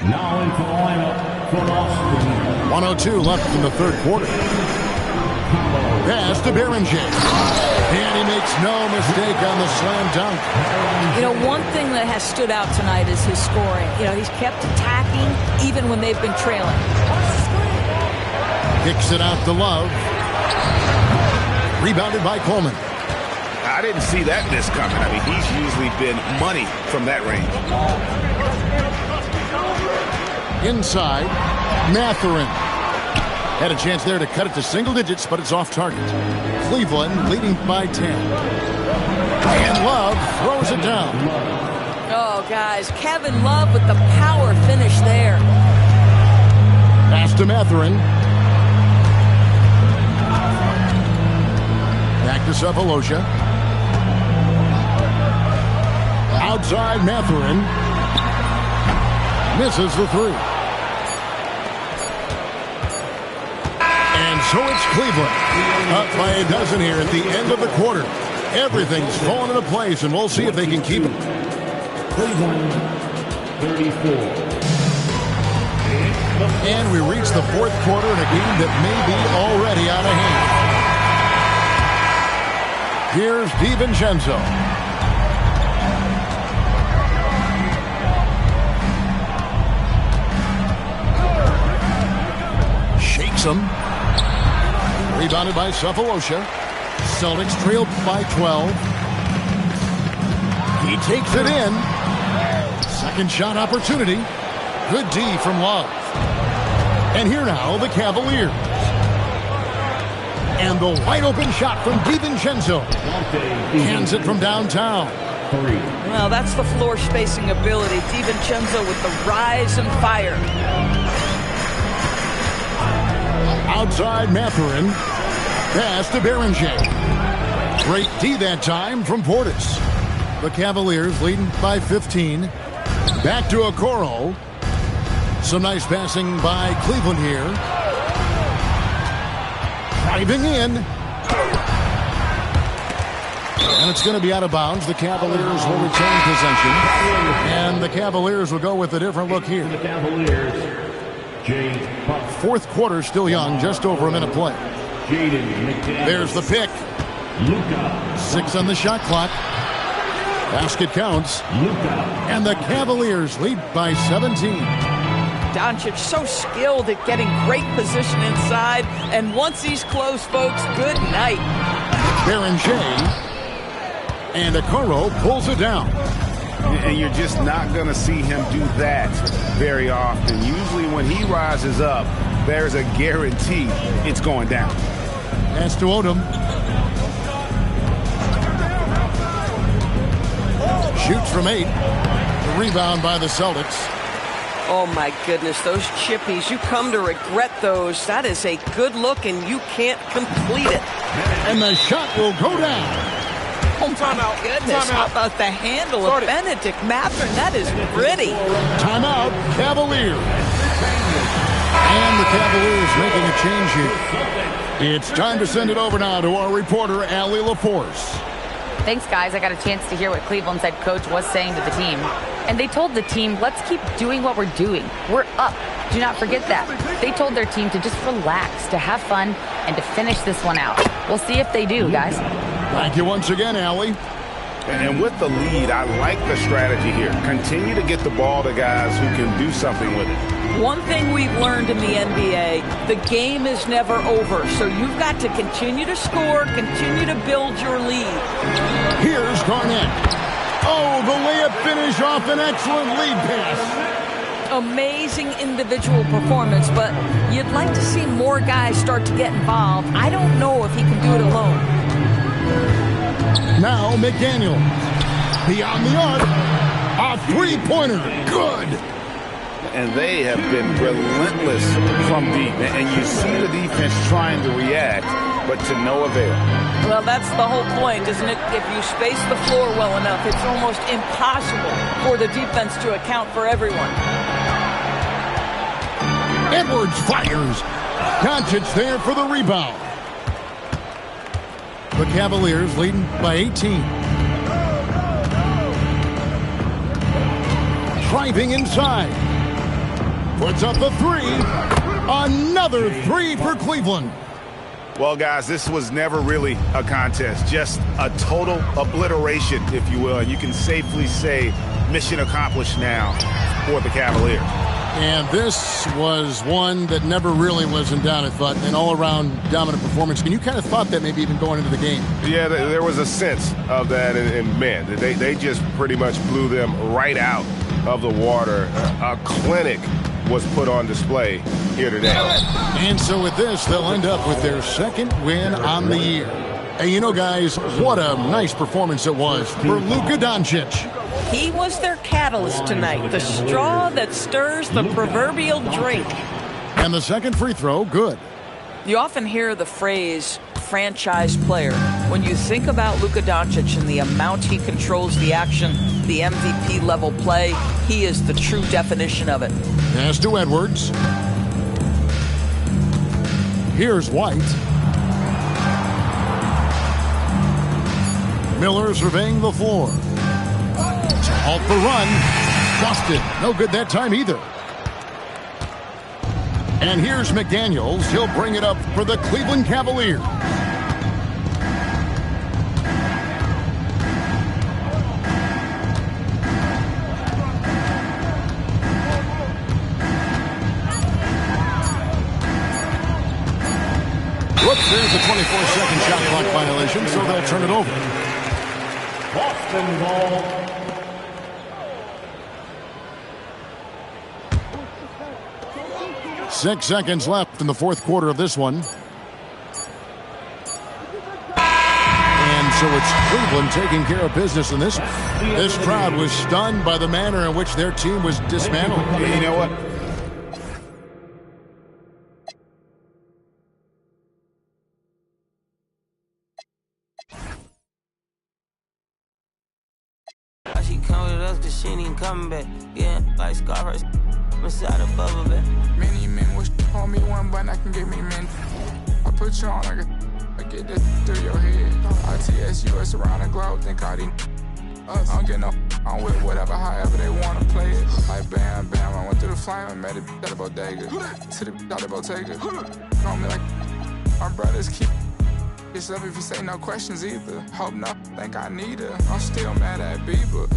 Now into the lineup for Austin. 1:02 left in the third quarter. Pass to Behringer. And he makes no mistake on the slam dunk. You know, one thing that has stood out tonight is his scoring. You know, he's kept attacking even when they've been trailing. Kicks it out to Love. Rebounded by Coleman. I didn't see that miss coming. I mean, he's usually been money from that range. Inside, Mathurin. Had a chance there to cut it to single digits, but it's off target. Cleveland leading by 10. And Love throws it down. Oh, guys, Kevin Love with the power finish there. Pass to Mathurin. Back to Sefolosha. Outside Mathurin. Misses the 3. And so it's Cleveland. Up by a dozen here at the end of the quarter. Everything's falling into place, and we'll see if they can keep it. Cleveland, 34. And we reach the fourth quarter in a game that may be already out of hand. Here's DiVincenzo. Shakes him. Rebounded by Sefolosha. Celtics trailed by 12. He takes it in. Second shot opportunity. Good D from Love. And here now, the Cavaliers. And the wide open shot from DiVincenzo. Hands it from downtown. Well, that's the floor spacing ability. DiVincenzo with the rise and fire. Outside Mathurin. Pass to Beringer. Great D that time from Portis. The Cavaliers leading by 15. Back to Okoro. Some nice passing by Cleveland here. Driving in. And it's going to be out of bounds. The Cavaliers will retain possession. And the Cavaliers will go with a different look here. Fourth quarter still young, just over a minute play. There's the pick. 6 on the shot clock. Basket counts. And the Cavaliers lead by 17. Doncic so skilled at getting great position inside. And once he's close, folks, good night. Beringer. And Okoro pulls it down. And you're just not going to see him do that very often. Usually when he rises up, there's a guarantee it's going down. Pass to Odom. Shoots from 8. The rebound by the Celtics. Oh, my goodness, those chippies, you come to regret those. That is a good look, and you can't complete it. And the shot will go down. Oh, my goodness. How about the handle of Benedict Mathurin? That is pretty. Timeout, Cavaliers. And the Cavaliers making a change here. It's time to send it over now to our reporter, Allie LaForce. Thanks, guys. I got a chance to hear what Cleveland's head coach was saying to the team. And they told the team, let's keep doing what we're doing. We're up. Do not forget that. They told their team to just relax, to have fun, and to finish this one out. We'll see if they do, guys. Thank you once again, Allie. And with the lead, I like the strategy here. Continue to get the ball to guys who can do something with it. One thing we've learned in the NBA, the game is never over. So you've got to continue to score, continue to build your lead. Here's Garnett. Oh, the layup finish off an excellent lead pass. Amazing individual performance, but you'd like to see more guys start to get involved. I don't know if he can do it alone. Now McDaniel. Beyond the arc. A three-pointer. Good. And they have been relentless from deep. And you see the defense trying to react, but to no avail. Well, that's the whole point, isn't it? If you space the floor well enough, it's almost impossible for the defense to account for everyone. Edwards fires. Doncic there for the rebound. The Cavaliers leading by 18. Driving inside. Puts up the 3. Another 3 for Cleveland. Well, guys, this was never really a contest. Just a total obliteration, if you will. And you can safely say mission accomplished now for the Cavaliers. And this was one that never really was in doubt, I thought, an all-around dominant performance. And you kind of thought that maybe even going into the game. Yeah, there was a sense of that, and man, they just pretty much blew them right out of the water. A clinic was put on display here today. And so with this, they'll end up with their second win on the year. And you know, guys, what a nice performance it was for Luka Doncic. He was their catalyst tonight, the straw that stirs the proverbial drink. And the second free throw, good. You often hear the phrase franchise player. When you think about Luka Doncic and the amount he controls the action, the MVP level play, he is the true definition of it. Pass to Edwards. Here's White. Miller surveying the floor. Halt the run. Busted. No good that time either. And here's McDaniels. He'll bring it up for the Cleveland Cavaliers. Whoops, there's a 24-second shot clock violation, so they'll turn it over. Boston ball. Six seconds left in the fourth quarter of this one. And so it's Cleveland taking care of business in this. This crowd was stunned by the manner in which their team was dismantled. You know what? She come with us cause she ain't even coming back. Yeah, like Scarface inside the bubble back. Many men wish on me one button, I can get me men. I put you on like I get this through your head. ITS around the globe, think I didn't. I don't get no, I'm with whatever, however they wanna play it. Like bam, bam, I went through the flame and met it at the bodega. To the out the Bottega. Call me like my brothers keep yourself if you say no questions either. Hope not, think I need her. I'm still mad at Bieber.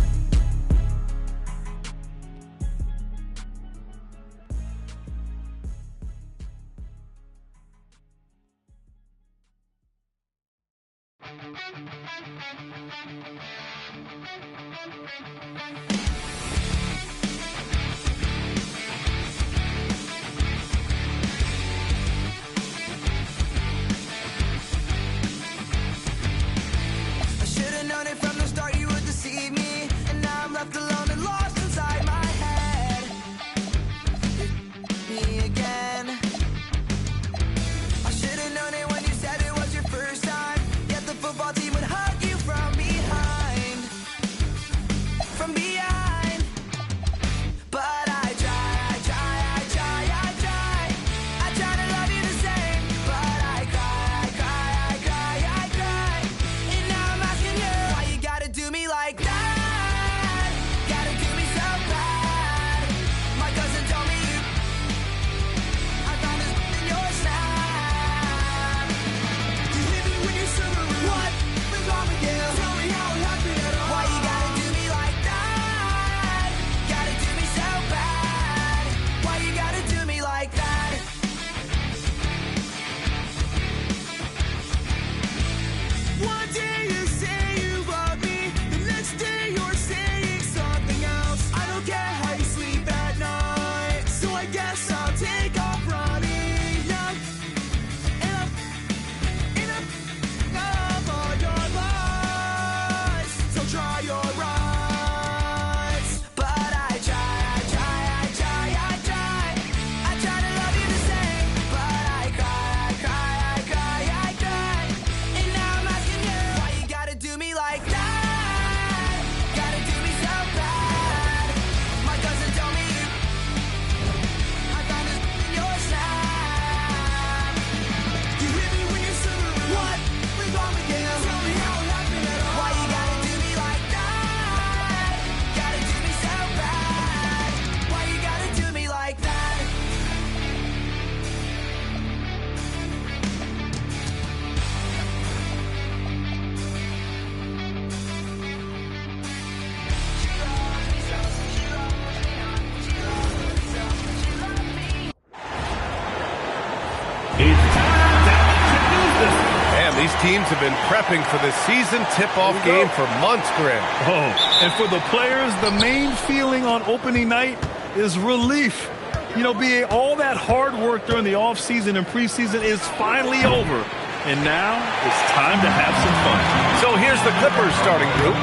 These teams have been prepping for the season tip-off game for months, Grant. Oh, and for the players, the main feeling on opening night is relief. You know, BA, all that hard work during the offseason and preseason is finally over. And now it's time to have some fun. So here's the Clippers starting group.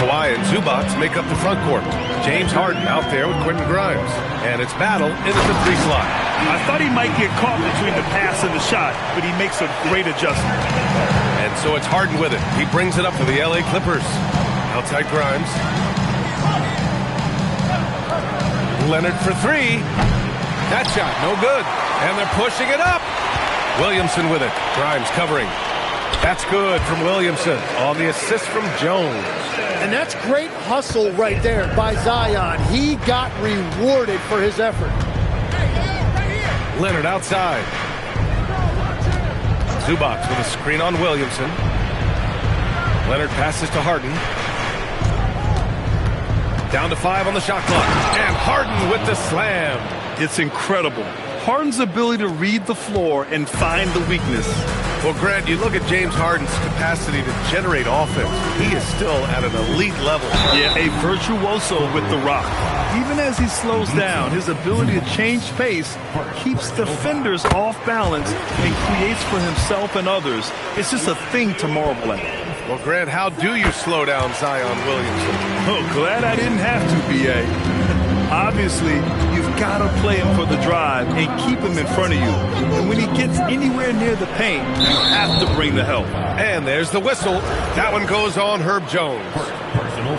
Kawhi and Zubac make up the front court. James Harden out there with Quentin Grimes. And it's battle into the 3 slot. I thought he might get caught between the pass and the shot, but he makes a great adjustment. And so it's Harden with it. He brings it up for the LA Clippers. Outside Grimes. Leonard for 3. That shot, no good. And they're pushing it up. Williamson with it. Grimes covering. That's good from Williamson on the assist from Jones. And that's great hustle right there by Zion. He got rewarded for his effort. Leonard outside. Zubac with a screen on Williamson. Leonard passes to Harden. Down to 5 on the shot clock. And Harden with the slam. It's incredible. Harden's ability to read the floor and find the weakness. Well, Grant, you look at James Harden's capacity to generate offense. He is still at an elite level. Yeah, a virtuoso with the rock. Even as he slows down, his ability to change pace keeps defenders off balance and creates for himself and others. It's just a thing to marvel at. Well, Grant, how do you slow down Zion Williamson? Oh, glad I didn't have to, B.A. Obviously, you've got to play him for the drive and keep him in front of you. And when he gets anywhere near the paint, you have to bring the help. And there's the whistle. That one goes on Herb Jones.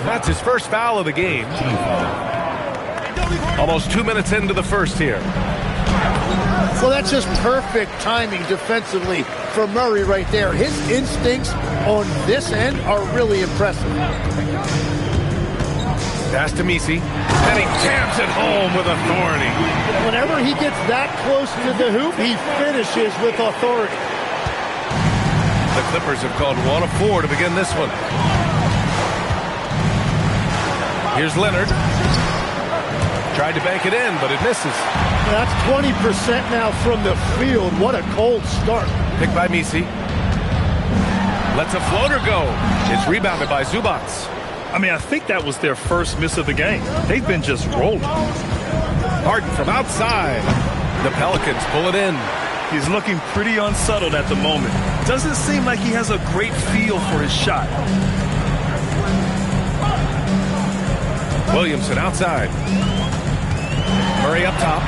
That's his first foul of the game. Almost 2 minutes into the first here. Well, that's just perfect timing defensively for Murray right there. His instincts on this end are really impressive. Pass to Misi, and he jams it home with authority. Whenever he gets that close to the hoop, he finishes with authority. The Clippers have called 1 of 4 to begin this one. Here's Leonard. Tried to bank it in, but it misses. That's 20% now from the field. What a cold start. Picked by Misi. Lets a floater go. It's rebounded by Zubac. I mean, I think that was their first miss of the game. They've been just rolling. Harden from outside. The Pelicans pull it in. He's looking pretty unsettled at the moment. Doesn't seem like he has a great feel for his shot. Williamson outside. Murray up top.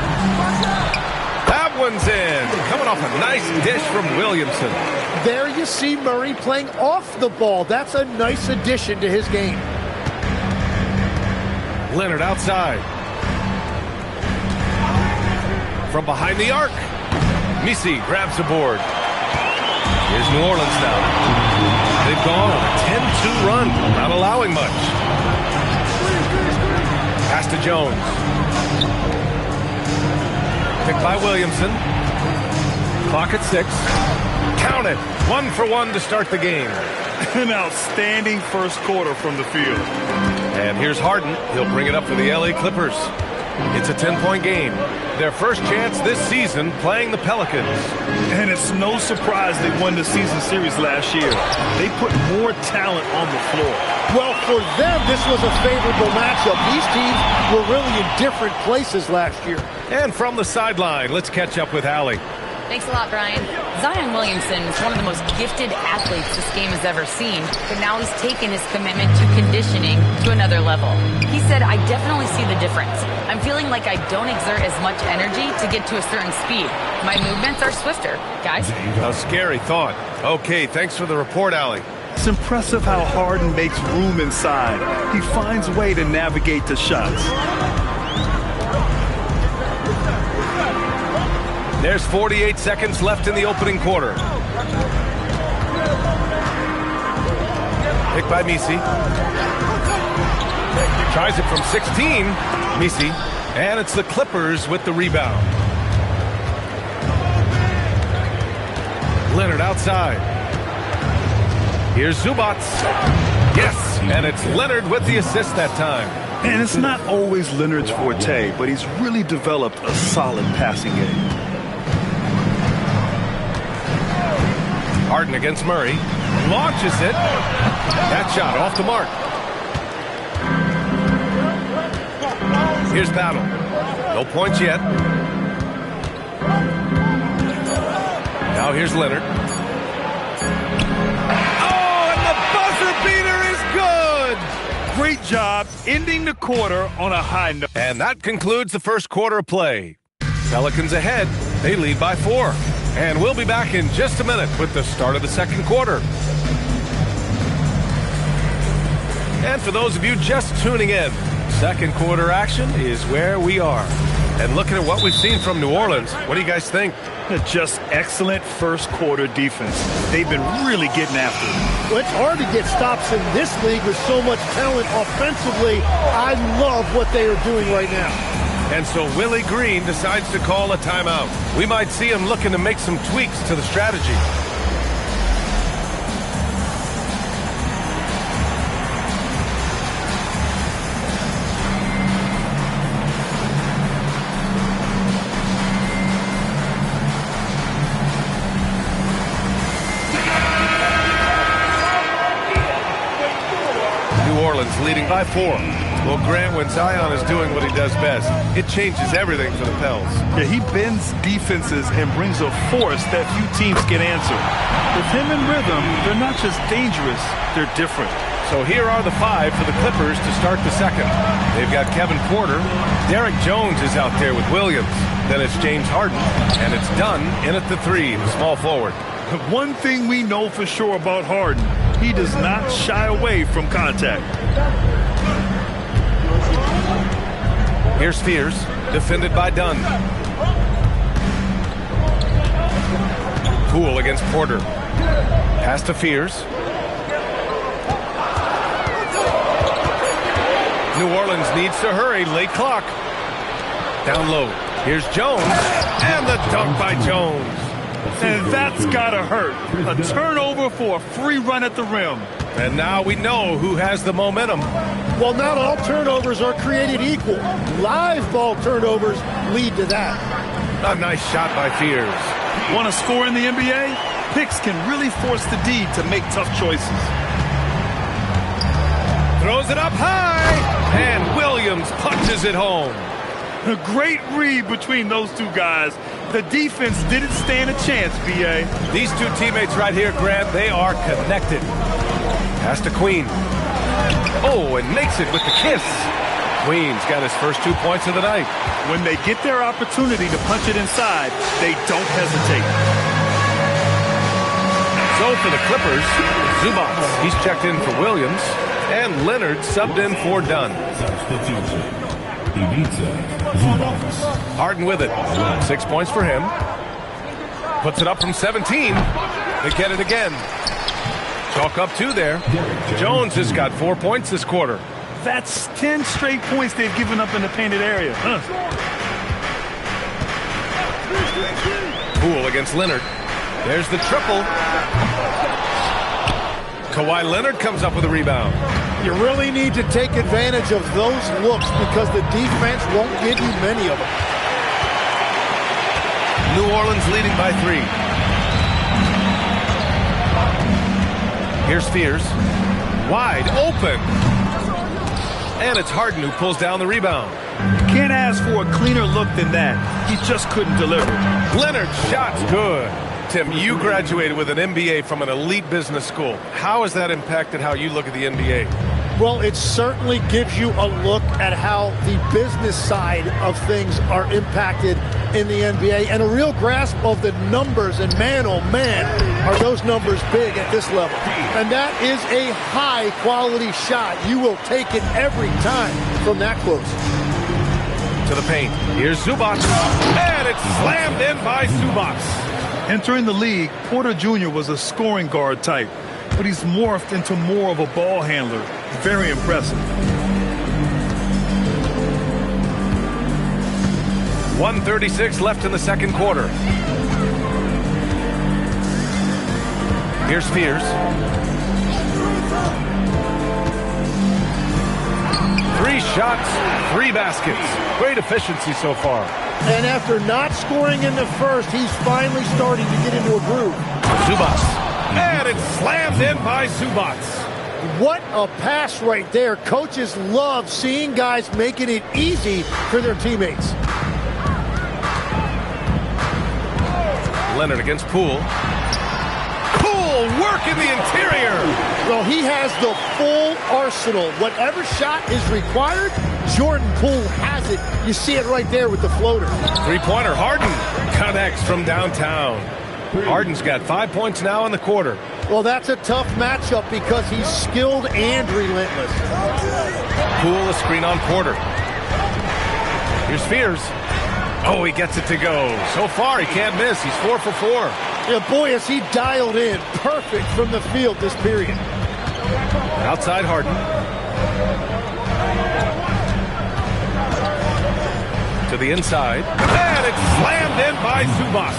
That one's in. Coming off a nice dish from Williamson. There you see Murray playing off the ball. That's a nice addition to his game. Leonard outside. From behind the arc. Misi grabs the board. Here's New Orleans now. They've gone on a 10-2 run, not allowing much. Pass to Jones. Picked by Williamson. Clock at 6. Count it. 1 for 1 to start the game. An outstanding first quarter from the field. And here's Harden. He'll bring it up for the LA Clippers. It's a 10-point game. Their first chance this season playing the Pelicans. And it's no surprise they won the season series last year. They put more talent on the floor. Well, for them, this was a favorable matchup. These teams were really in different places last year. And from the sideline, let's catch up with Allie. Thanks a lot, Brian. Zion Williamson is one of the most gifted athletes this game has ever seen, but now he's taken his commitment to conditioning to another level. He said, I definitely see the difference. I'm feeling like I don't exert as much energy to get to a certain speed. My movements are swifter, guys. A scary thought. Okay, thanks for the report, Allie. It's impressive how Harden makes room inside. He finds a way to navigate the shots. There's 48 seconds left in the opening quarter. Picked by Misi. Tries it from 16. Misi. And it's the Clippers with the rebound. Leonard outside. Here's Zubac. Yes, and it's Leonard with the assist that time. And it's not always Leonard's forte, but he's really developed a solid passing game. Harden against Murray. Launches it. That shot off the mark. Here's Battle. No points yet. Now here's Leonard. Oh, and the buzzer beater is good! Great job ending the quarter on a high note. And that concludes the first quarter of play. Pelicans ahead. They lead by 4. And we'll be back in just a minute with the start of the second quarter. And for those of you just tuning in, second quarter action is where we are. And looking at what we've seen from New Orleans, what do you guys think? Just excellent first quarter defense. They've been really getting after it. Well, it's hard to get stops in this league with so much talent offensively. I love what they are doing right now. And so Willie Green decides to call a timeout. We might see him looking to make some tweaks to the strategy. New Orleans leading by 4. Well, Grant, when Zion is doing what he does best, it changes everything for the Pels. Yeah, he bends defenses and brings a force that few teams can answer. With him in rhythm, they're not just dangerous, they're different. So here are the 5 for the Clippers to start the second. They've got Kevin Porter. Derek Jones is out there with Williams. Then it's James Harden. And it's Dunn in at the 3, the small forward. One thing we know for sure about Harden, He does not shy away from contact. Here's Fears, defended by Dunn. Poole against Porter. Pass to Fears. New Orleans needs to hurry. Late clock. Down low. Here's Jones. And the dunk by Jones. And that's gotta hurt. A turnover for a free run at the rim. And now we know who has the momentum. Well, not all turnovers are created equal. Live ball turnovers lead to that. A nice shot by Fears. Want to score in the NBA? Picks can really force the D to make tough choices. Throws it up high, and Williams punches it home. A great read between those two guys. The defense didn't stand a chance, B.A. These two teammates right here, Grant, they are connected. Pass to Queen. Oh, and makes it with the kiss. Queen's got his first 2 points of the night. When they get their opportunity to punch it inside, they don't hesitate. So for the Clippers, Zubac, he's checked in for Williams, and Leonard subbed in for Dunn. Harden with it. 6 points for him. Puts it up from 17. They get it again. Chalk up 2 there. Jones has got 4 points this quarter. That's 10 straight points they've given up in the painted area. Poole against Leonard. There's the triple. Kawhi Leonard comes up with a rebound. You really need to take advantage of those looks because the defense won't give you many of them. New Orleans leading by 3. Here's Fears. Wide open. And it's Harden who pulls down the rebound. Can't ask for a cleaner look than that. He just couldn't deliver. Leonard's shot's good. Tim, you graduated with an MBA from an elite business school. How has that impacted how you look at the NBA? Well, it certainly gives you a look at how the business side of things are impacted in the NBA and a real grasp of the numbers. And man, oh man, are those numbers big at this level. And that is a high-quality shot. You will take it every time from that close. To the paint. Here's Zubac. And it's slammed in by Zubac. Entering the league, Porter Jr. was a scoring guard type, but he's morphed into more of a ball handler. Very impressive. 1:36 left in the second quarter. Here's Fears. 3 shots, 3 baskets. Great efficiency so far. And after not scoring in the first, he's finally starting to get into a groove. Zubac. And it's slammed in by Zubac. What a pass right there. Coaches love seeing guys making it easy for their teammates. Leonard against Poole. Poole work in the interior. Well, he has the full arsenal. Whatever shot is required, Jordan Poole has it. You see it right there with the floater. 3-pointer, Harden connects from downtown. Harden's got 5 points now in the quarter. Well, that's a tough matchup because he's skilled and relentless. Poole a screen on Porter. Here's Fears. Oh, he gets it to go. So far, he can't miss. He's 4 for 4. Yeah, boy, is he dialed in. Perfect from the field this period. Outside Harden. To the inside. And it's slammed in by Zubac.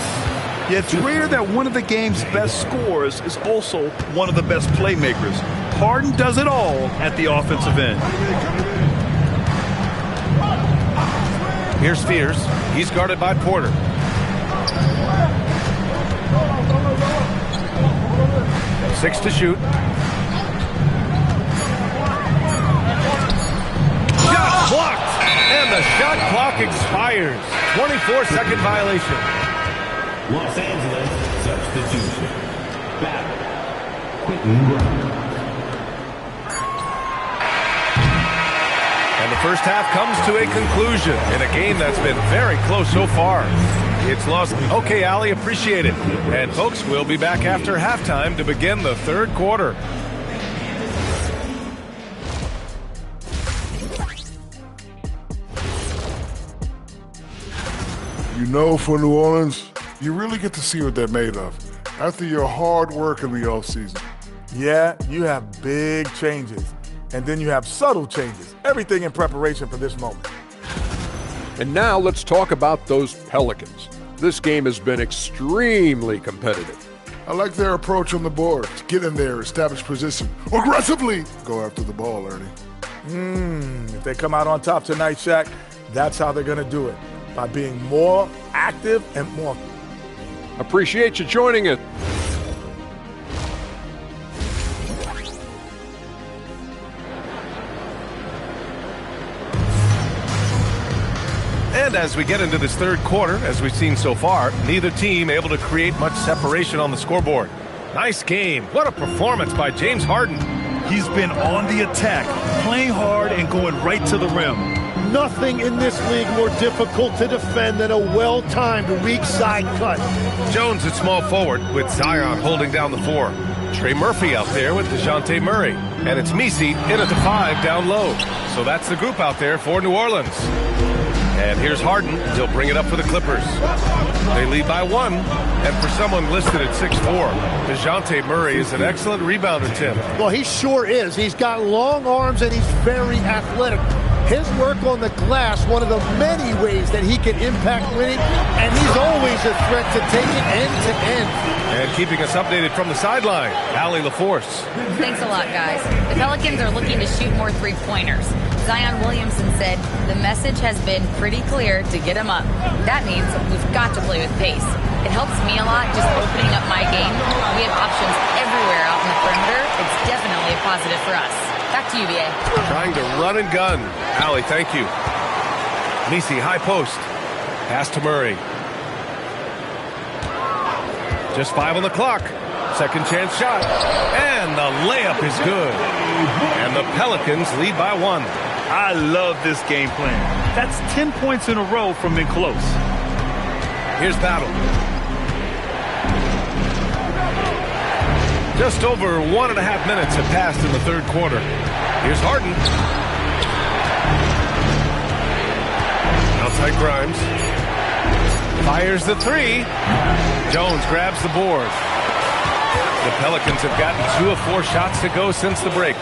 Yeah, it's rare that one of the game's best scorers is also one of the best playmakers. Harden does it all at the offensive end. Here's Fears. He's guarded by Porter. Six to shoot. Shot blocked. And the shot clock expires. 24-second violation. Los Angeles substitution. Battle. Quentin Grimes. And the first half comes to a conclusion in a game that's been very close so far. It's lost. Okay, Ali, appreciate it. And folks, we'll be back after halftime to begin the third quarter. You know, for New Orleans, you really get to see what they're made of after your hard work in the offseason. Yeah, you have big changes, and then you have subtle changes. Everything in preparation for this moment. And now let's talk about those Pelicans. This game has been extremely competitive. I like their approach on the board. Get in there, establish position, aggressively go after the ball, Ernie. If they come out on top tonight, Shaq, that's how they're going to do it, by being more active and more. Appreciate you joining us. And as we get into this third quarter, as we've seen so far, neither team able to create much separation on the scoreboard. Nice game. What a performance by James Harden. He's been on the attack, playing hard and going right to the rim. Nothing in this league more difficult to defend than a well-timed weak side cut. Jones at small forward with Zion holding down the 4. Trey Murphy out there with DeJounte Murray. And it's Messi in at the 5 down low. So that's the group out there for New Orleans. And here's Harden. He'll bring it up for the Clippers. They lead by 1. And for someone listed at 6'4", DeJounte Murray is an excellent rebounder, Tim. Well, he sure is. He's got long arms and he's very athletic. His work on the glass, one of the many ways that he can impact winning, and he's always a threat to take it end to end. And keeping us updated from the sideline, Allie LaForce. Thanks a lot, guys. The Pelicans are looking to shoot more three-pointers. Zion Williamson said, the message has been pretty clear to get him up. That means we've got to play with pace. It helps me a lot just opening up my game. We have options everywhere out in the perimeter. It's definitely a positive for us. Back to you, B.A. Trying to run and gun. Allie, thank you. Messi, high post. Pass to Murray. Just 5 on the clock. Second chance shot. And the layup is good. And the Pelicans lead by 1. I love this game plan. That's 10 points in a row from being close. Here's Battle. Just over 1.5 minutes have passed in the third quarter. Here's Harden. Outside Grimes. Fires the 3. Jones grabs the board. The Pelicans have gotten 2 of 4 shots to go since the break.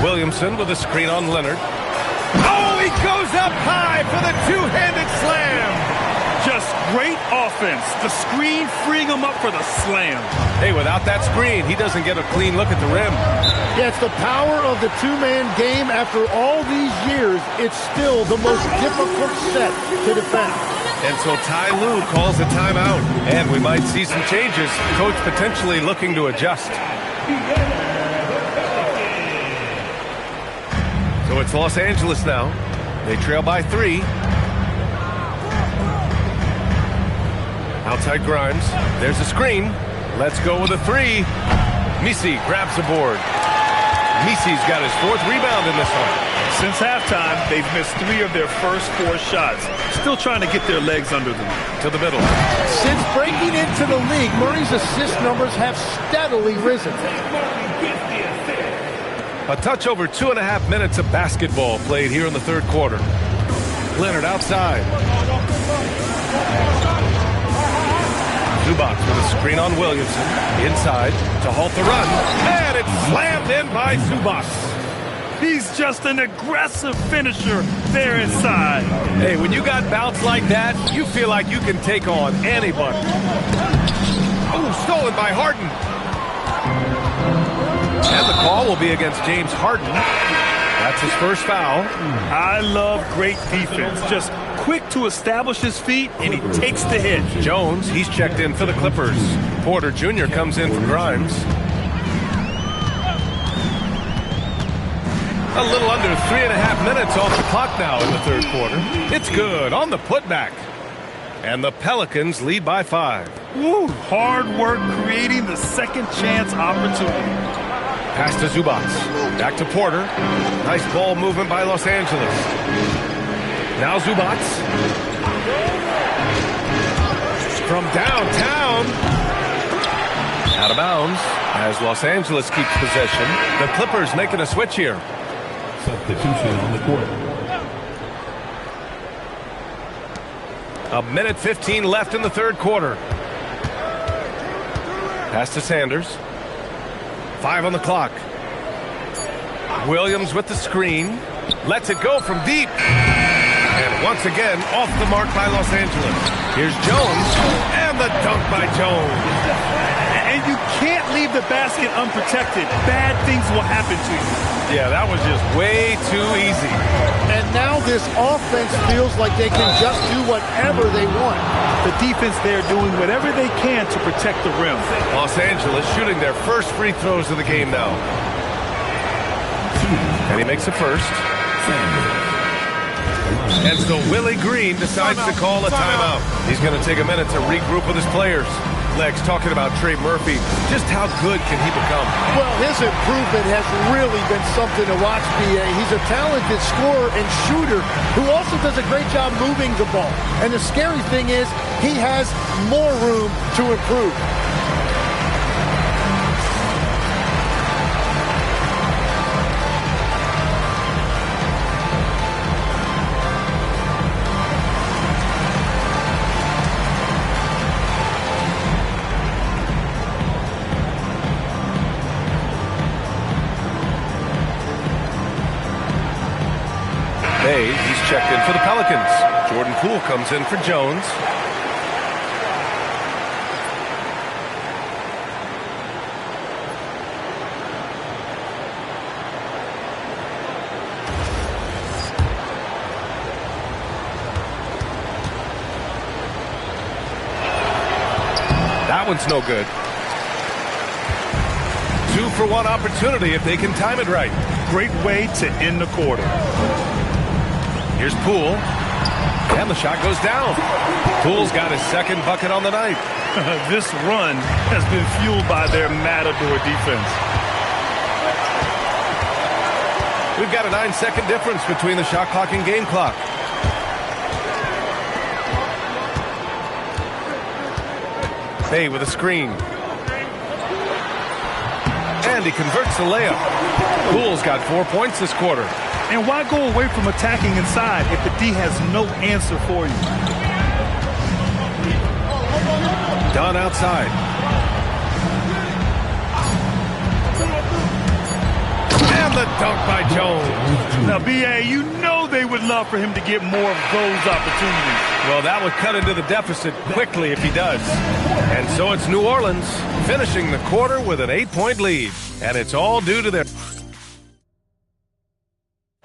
Williamson with a screen on Leonard. Oh, he goes up high for the two-handed slam. Just great offense. The screen freeing him up for the slam. Hey, without that screen, he doesn't get a clean look at the rim. Yeah, it's the power of the two-man game. After all these years, it's still the most difficult set to defend. And so Ty Lue calls a timeout. And we might see some changes. Coach potentially looking to adjust. So it's Los Angeles now. They trail by 3. Outside Grimes. There's a screen. Let's go with a 3. Messi grabs the board. Messi's got his 4th rebound in this one. Since halftime, they've missed 3 of their first 4 shots. Still trying to get their legs under them. To the middle. Since breaking into the league, Murray's assist numbers have steadily risen. A touch over 2.5 minutes of basketball played here in the third quarter. Leonard outside. Zubac with a screen on Williamson. Inside to halt the run. And it's slammed in by Zubac. He's just an aggressive finisher there inside. Hey, when you got bounce like that, you feel like you can take on anybody. Oh, stolen by Harden. And the call will be against James Harden. That's his first foul. I love great defense. Just quick to establish his feet, and he takes the hit. Jones, he's checked in for the Clippers. Porter Jr. comes in for Grimes. A little under 3.5 minutes off the clock now in the third quarter. It's good on the putback. And the Pelicans lead by 5. Woo, hard work creating the second chance opportunity. Pass to Zubac. Back to Porter. Nice ball movement by Los Angeles. Now Zubac. From downtown. Out of bounds as Los Angeles keeps possession. The Clippers making a switch here. Substitution on the court. 1:15 left in the third quarter. Pass to Sanders. 5 on the clock. Williams with the screen. Lets it go from deep. And once again, off the mark by Los Angeles. Here's Jones. And the dunk by Jones. And you can't leave the basket unprotected. Bad things will happen to you. Yeah, that was just way too easy. And now this offense feels like they can just do whatever they want. The defense there doing whatever they can to protect the rim. Los Angeles shooting their first free throws of the game now. And he makes a first. And so Willie Green decides to call a timeout. He's going to take a minute to regroup with his players. Legs talking about Trey Murphy. Just how good can he become? Well, his improvement has really been something to watch, B.A. He's a talented scorer and shooter who also does a great job moving the ball. And the scary thing is he has more room to improve. He's checked in for the Pelicans. Jordan Poole comes in for Jones. That one's no good. 2-for-1 opportunity if they can time it right. Great way to end the quarter. Here's Poole. And the shot goes down. Poole's got his second bucket on the night. This run has been fueled by their Matador defense. We've got a 9-second difference between the shot clock and game clock. Hey with a screen. And he converts the layup. Poole's got 4 points this quarter. And why go away from attacking inside if the D has no answer for you? Dunn outside. And the dunk by Jones. Now, B.A., you know they would love for him to get more of those opportunities. Well, that would cut into the deficit quickly if he does. And so it's New Orleans finishing the quarter with an 8-point lead. And it's all due to their...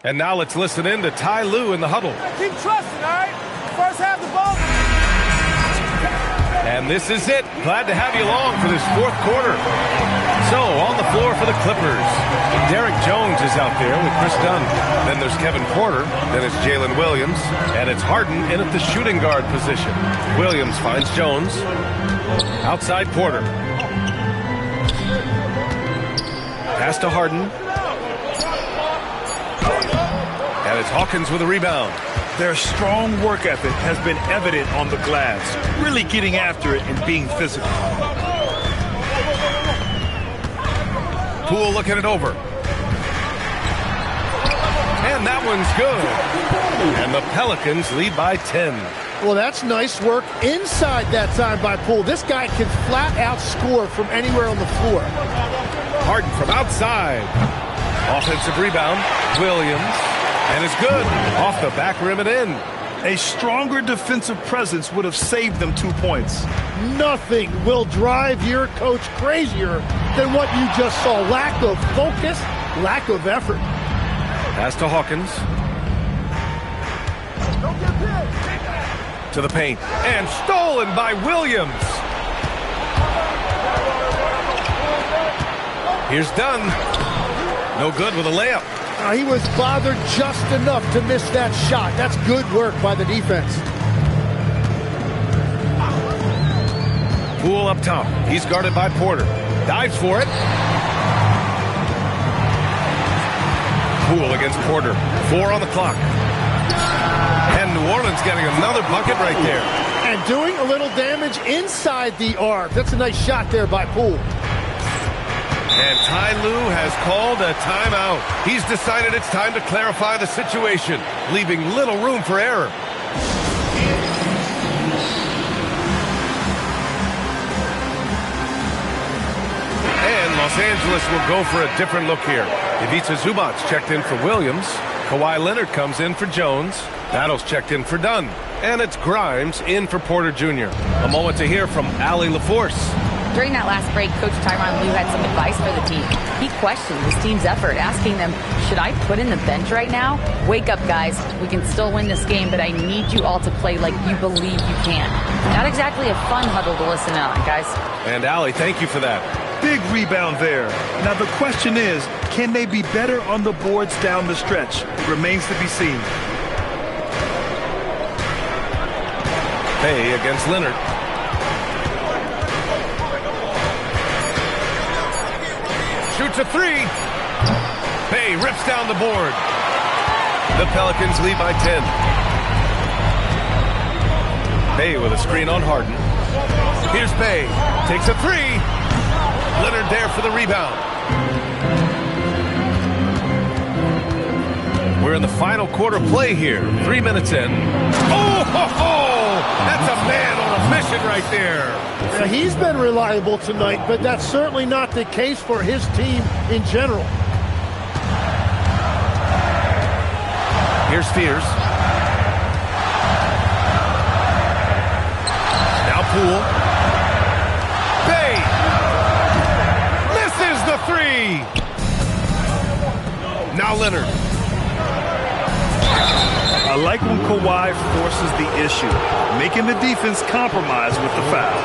And now let's listen in to Ty Lue in the huddle. Keep trusting, all right? First half the ball. And this is it. Glad to have you along for this fourth quarter. So, on the floor for the Clippers. Derek Jones is out there with Chris Dunn. Then there's Kevin Porter. Then it's Jalen Williams. And it's Harden in at the shooting guard position. Williams finds Jones. Outside Porter. Pass to Harden. And it's Hawkins with a rebound. Their strong work ethic has been evident on the glass, really getting after it and being physical. Poole looking it over. And that one's good. And the Pelicans lead by 10. Well, that's nice work inside that time by Poole. This guy can flat out score from anywhere on the floor. Harden from outside. Offensive rebound. Williams. And it's good. Off the back rim and in. A stronger defensive presence would have saved them 2 points. Nothing will drive your coach crazier than what you just saw. Lack of focus, lack of effort. Pass to Hawkins. To the paint. And stolen by Williams. Here's Dunn. No good with a layup. He was bothered just enough to miss that shot. That's good work by the defense. Poole up top. He's guarded by Porter. Dives for it. Poole against Porter. 4 on the clock. And New Orleans getting another bucket right there. And doing a little damage inside the arc. That's a nice shot there by Poole. And Ty Lue has called a timeout. He's decided it's time to clarify the situation, leaving little room for error. Los Angeles will go for a different look here. Ivica Zubac checked in for Williams. Kawhi Leonard comes in for Jones. Battles checked in for Dunn. And it's Grimes in for Porter Jr. A moment to hear from Allie LaForce. During that last break, Coach Tyronn Lue had some advice for the team. He questioned his team's effort, asking them, should I put in the bench right now? Wake up, guys. We can still win this game, but I need you all to play like you believe you can. Not exactly a fun huddle to listen on, guys. And Allie, thank you for that. Big rebound there. Now the question is, can they be better on the boards down the stretch? Remains to be seen. Bey against Leonard. Shoots a three. Bey rips down the board. The Pelicans lead by 10. Bey with a screen on Harden. Here's Bey. Takes a three. Leonard there for the rebound. We're in the final quarter play here. 3 minutes in. Oh, ho, ho! That's a man on a mission right there. Now, he's been reliable tonight, but that's certainly not the case for his team in general. Here's Spears. Now Poole. Bey misses the three. Now Leonard. I like when Kawhi forces the issue, making the defense compromise with the foul.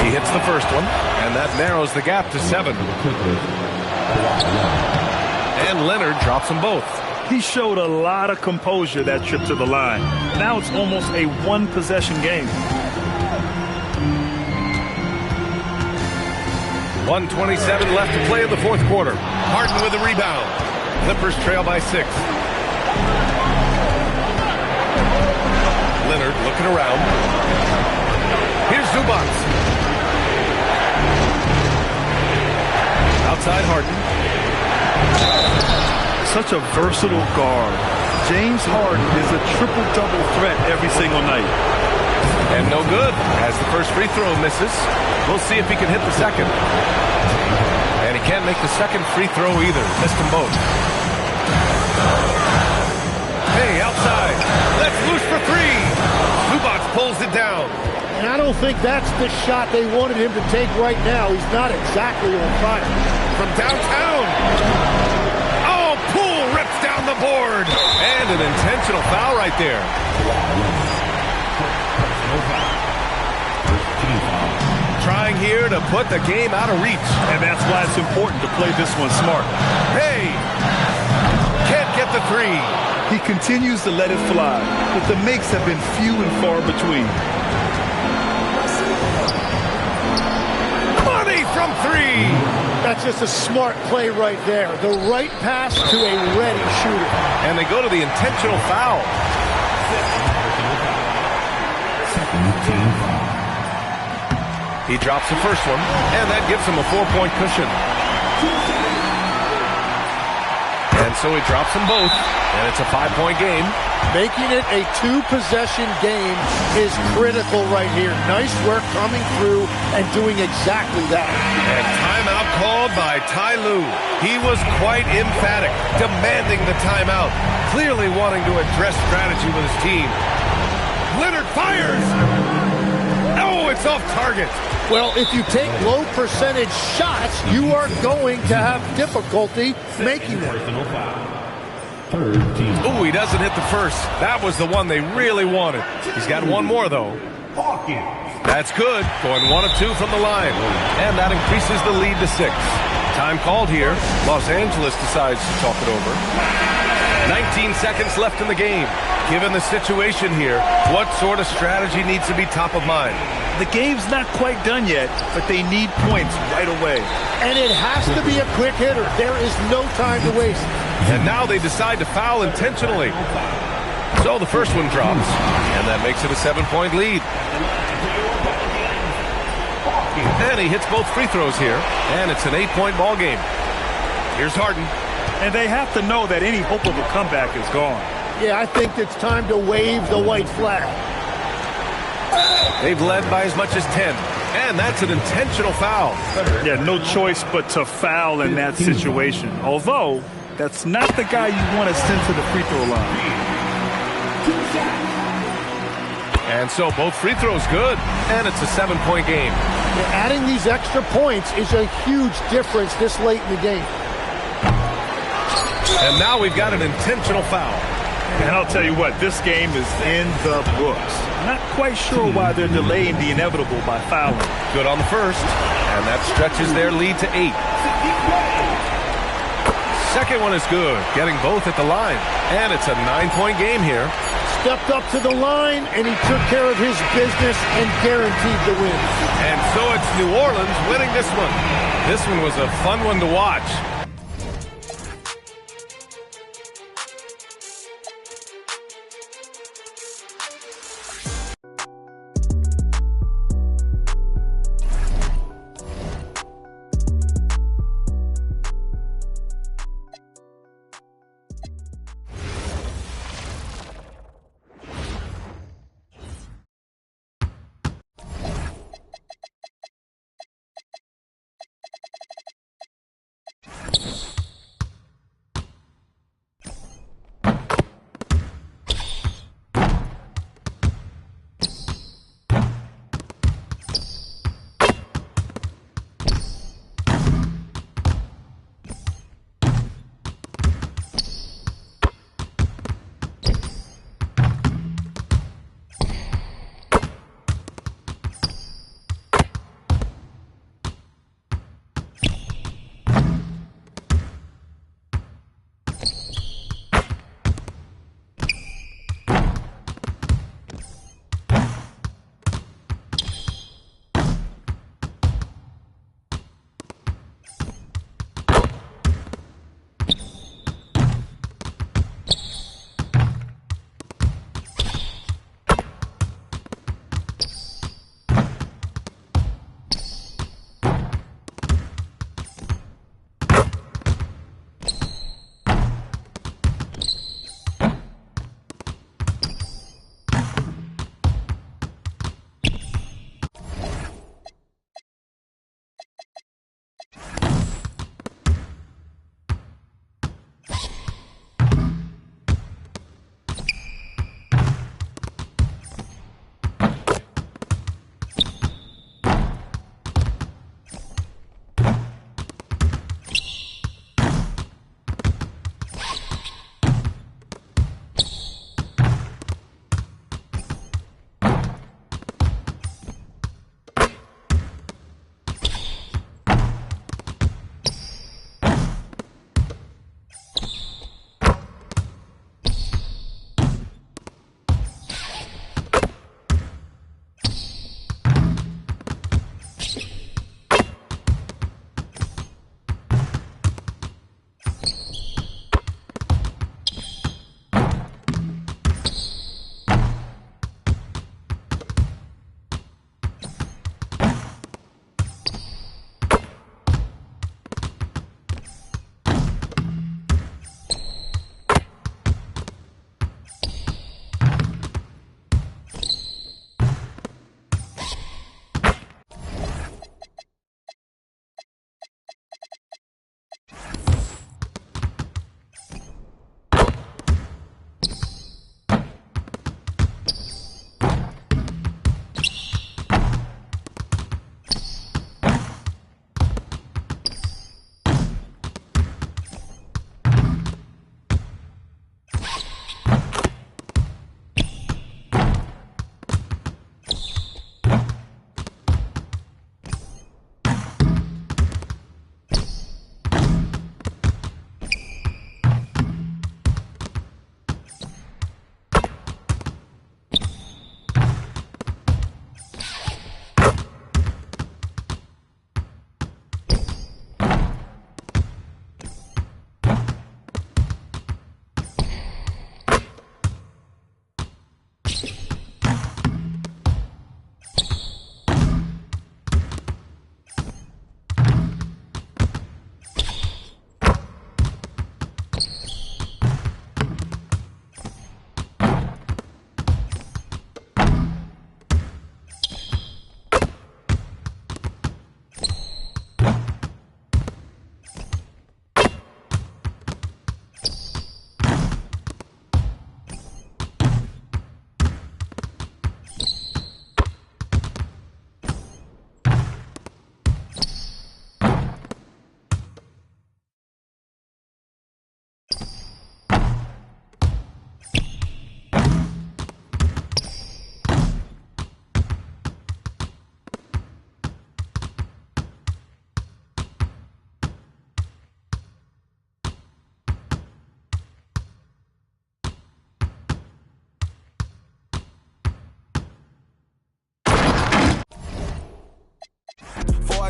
He hits the first one, and that narrows the gap to 7. And Leonard drops them both. He showed a lot of composure that trip to the line. Now it's almost a one-possession game. 1:27 left to play in the fourth quarter. Harden with a rebound. Clippers trail by 6. Leonard looking around. Here's Zubac. Outside Harden. Such a versatile guard. James Harden is a triple-double threat every single night. And no good as the first free throw misses. We'll see if he can hit the second. And he can't make the second free throw either. Missed them both. Hey, outside. Let's loose for three. Zubac pulls it down. And I don't think that's the shot they wanted him to take right now. He's not exactly on fire. From downtown. Oh, Poole rips down the board. And an intentional foul right there. Trying here to put the game out of reach. And that's why it's important to play this one smart. Hey! Can't get the three. He continues to let it fly, but the makes have been few and far between. Money from three! That's just a smart play right there. The right pass to a ready shooter. And they go to the intentional foul. He drops the first one, and that gives him a 4-point cushion. And so he drops them both, and it's a 5-point game. Making it a 2-possession game is critical right here. Nice work coming through and doing exactly that. And timeout called by Ty Lue. He was quite emphatic, demanding the timeout, clearly wanting to address strategy with his team. Leonard fires! Oh, it's off target. Well, if you take low percentage shots, you are going to have difficulty making them. Oh, he doesn't hit the first. That was the one they really wanted. He's got one more, though. That's good. Going 1 of 2 from the line. And that increases the lead to 6. Time called here. Los Angeles decides to talk it over. 19 seconds left in the game. Given the situation here, what sort of strategy needs to be top of mind? The game's not quite done yet, but they need points right away. And it has to be a quick hitter. There is no time to waste. And now they decide to foul intentionally. So the first one drops, and that makes it a 7-point lead. And he hits both free throws here, and it's an 8-point ball game. Here's Harden. And they have to know that any hope of a comeback is gone. Yeah, I think it's time to wave the white flag. They've led by as much as 10. And that's an intentional foul. Yeah, no choice but to foul in that situation. Although, that's not the guy you want to send to the free throw line. And so both free throws good. And it's a 7-point game. Yeah, adding these extra points is a huge difference this late in the game. And now we've got an intentional foul. And I'll tell you what, this game is in the books. Not quite sure why they're delaying the inevitable by fouling. Good on the first. And that stretches their lead to 8. Second one is good, getting both at the line. And it's a 9-point game here. Stepped up to the line, and he took care of his business and guaranteed the win. And so it's New Orleans winning this one. This one was a fun one to watch.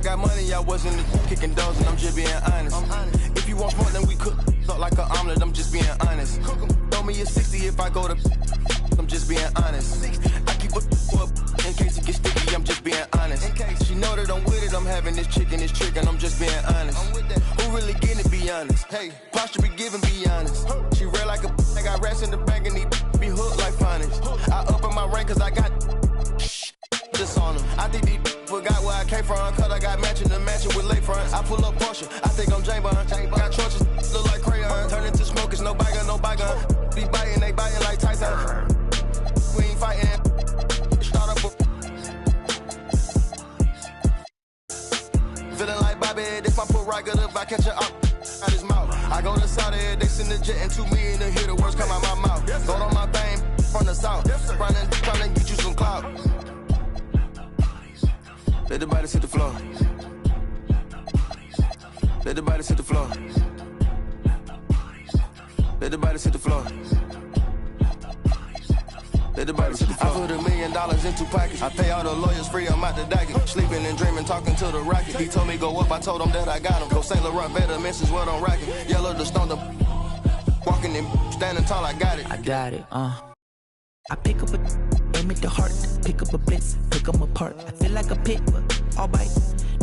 got money, I wasn't kicking doors, and I'm just being honest. If you want smoke, then we cook up like an omelet, I'm just being honest. Throw me a 60 if I go to, I'm just being honest. I keep a up in case it gets sticky, I'm just being honest. She know that I'm with it, I'm having this chicken, this trick, and I'm just being honest. Who really getting it, be honest? Hey, posture be giving, be honest. She real like a, I got rats in the bank and these be hooked like finance. I up in my rank cause I got just on them. I think these forgot where I came from, cause I got matching the matching with lakefronts. I pull up Porsche, I think I'm James Bond. Got torches, look like crayon. Turn into smokers, no bygone, no bygone. Be biting, they biting like Tyson. We ain't fighting. Start up feeling like Bobby, if I put right good if I catch her out his mouth. I go to Saudi, they send the jet and 2 million to hear the words come out my mouth. Go on my thing from the south, trying to get you some clout. Let the body hit the floor. Let the body hit the floor. Let the body hit the floor. Let the body hit the floor. I put $1 million in 2 pockets. I pay all the lawyers free, I'm out the docket. Sleeping and dreaming, talking to the rocket. He told me go up, I told him that I got him. Go St. Laurent, better misses what I'm rocking. Yellow the stone, the walking and standing tall, I got it. I got it, I pick up a, aim at the heart, pick up a blitz, pick them apart. I feel like a pit, but all bite,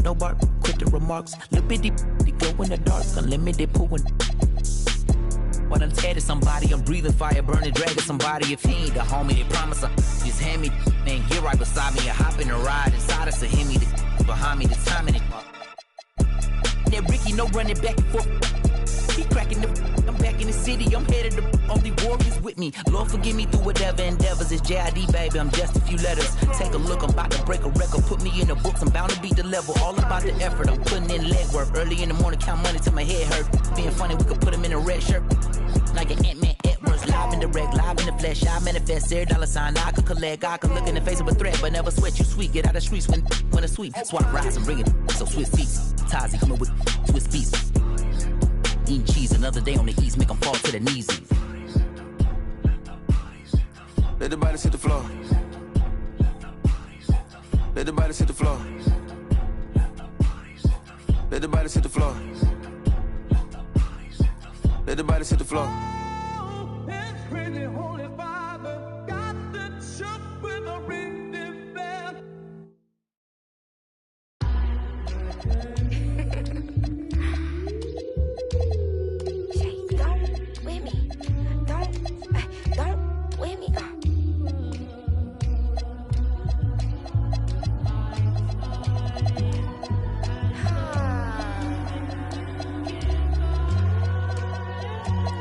no bark, quit the remarks. Little bitty, they glow in the dark, unlimited pooling. When I'm scared of somebody, I'm breathing fire, burning, dragging somebody. If he ain't the homie, they promise him. Just hand me, man, get right beside me. I hop in a ride inside us, and hit me, behind me, the timing it. That Ricky, no running back and forth. He cracking the, I'm back in the city, I'm headed to only warriors with me. Lord forgive me through whatever endeavors. It's JID, baby, I'm just a few letters. Take a look, I'm about to break a record. Put me in the books, I'm bound to beat the level. All about the effort, I'm putting in legwork. Early in the morning, count money till my head hurt. Being funny, we could put him in a red shirt. Like an Ant-Man Edwards, live in the reg, live in the flesh. I manifest every dollar sign I could collect. I could look in the face of a threat, but never sweat. You sweet, get out of the streets when it's sweet. Swap rides and bring it, so Swiss seats. Tazi coming with Swiss beats. Eating cheese, another day on the east, make them fall to their knees. Let the body hit the floor. Let the body hit the floor. Let the body hit the floor. Let the body hit the floor.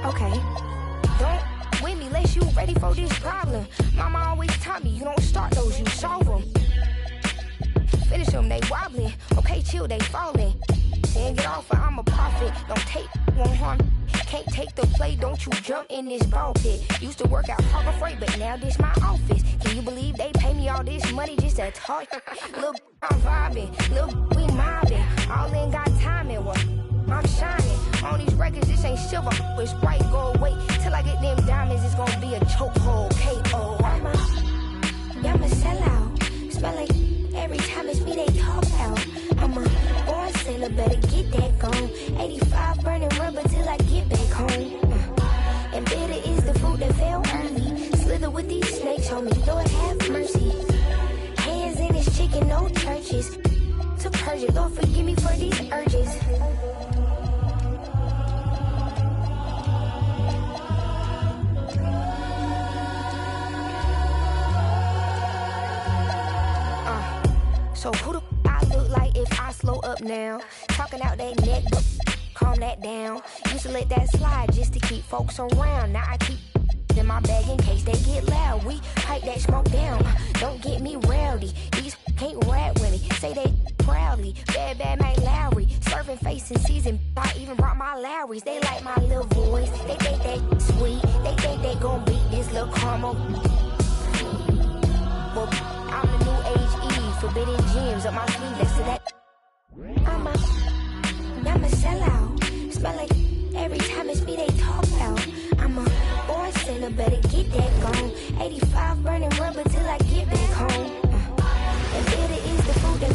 Okay, don't with me, less you ready for this problem. Mama always taught me, you don't start those, you solve them. Finish them, they wobbling. Okay, chill, they falling. Then get off, I'm a prophet. Don't take, won't harm. Can't take the play, don't you jump in this ball pit. Used to work out Harbor Freight, but now this my office. Can you believe they pay me all this money just to talk? Look, I'm vibing, look, we mobbing. All in got time and what? I'm shining. On these records, this ain't silver, it's white gold. Wait till I get them diamonds, it's gonna be a chokehold. K.O. I'm a sellout. Smell like every time it's me they talk out. I'm a born sailor, better get that gone. 85 burning rubber till I get back home. And bitter is the food that fell early. Slither with these snakes, homie, Lord have mercy. Hands in his chicken, no churches. To purge it, Lord forgive me for these urges. So who the I look like if I slow up now? Talking out that neck, but calm that down. Used to let that slide just to keep folks around. Now I keep in my bag in case they get loud. We pipe that smoke down. Don't get me rowdy. These can't rap with me. Say they proudly. Bad Mike Lowry. Serving face in season. I even brought my Lowrys. They like my little voice. They think they sweet. They think they gon' beat this little caramel. Well, I'm the new age Eve. Forbidden gems up my sleeve. Next to that, I'm a sellout. Smell like every time it's me they talk about. I'm a born sinner, better get that gone. 85 burning rubber till I get back home. And bitter is the food that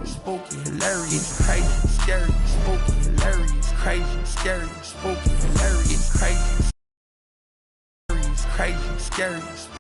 Spooky, hilarious, crazy, scary, spooky, hilarious, crazy, scary, spooky, hilarious, crazy, crazy, scary.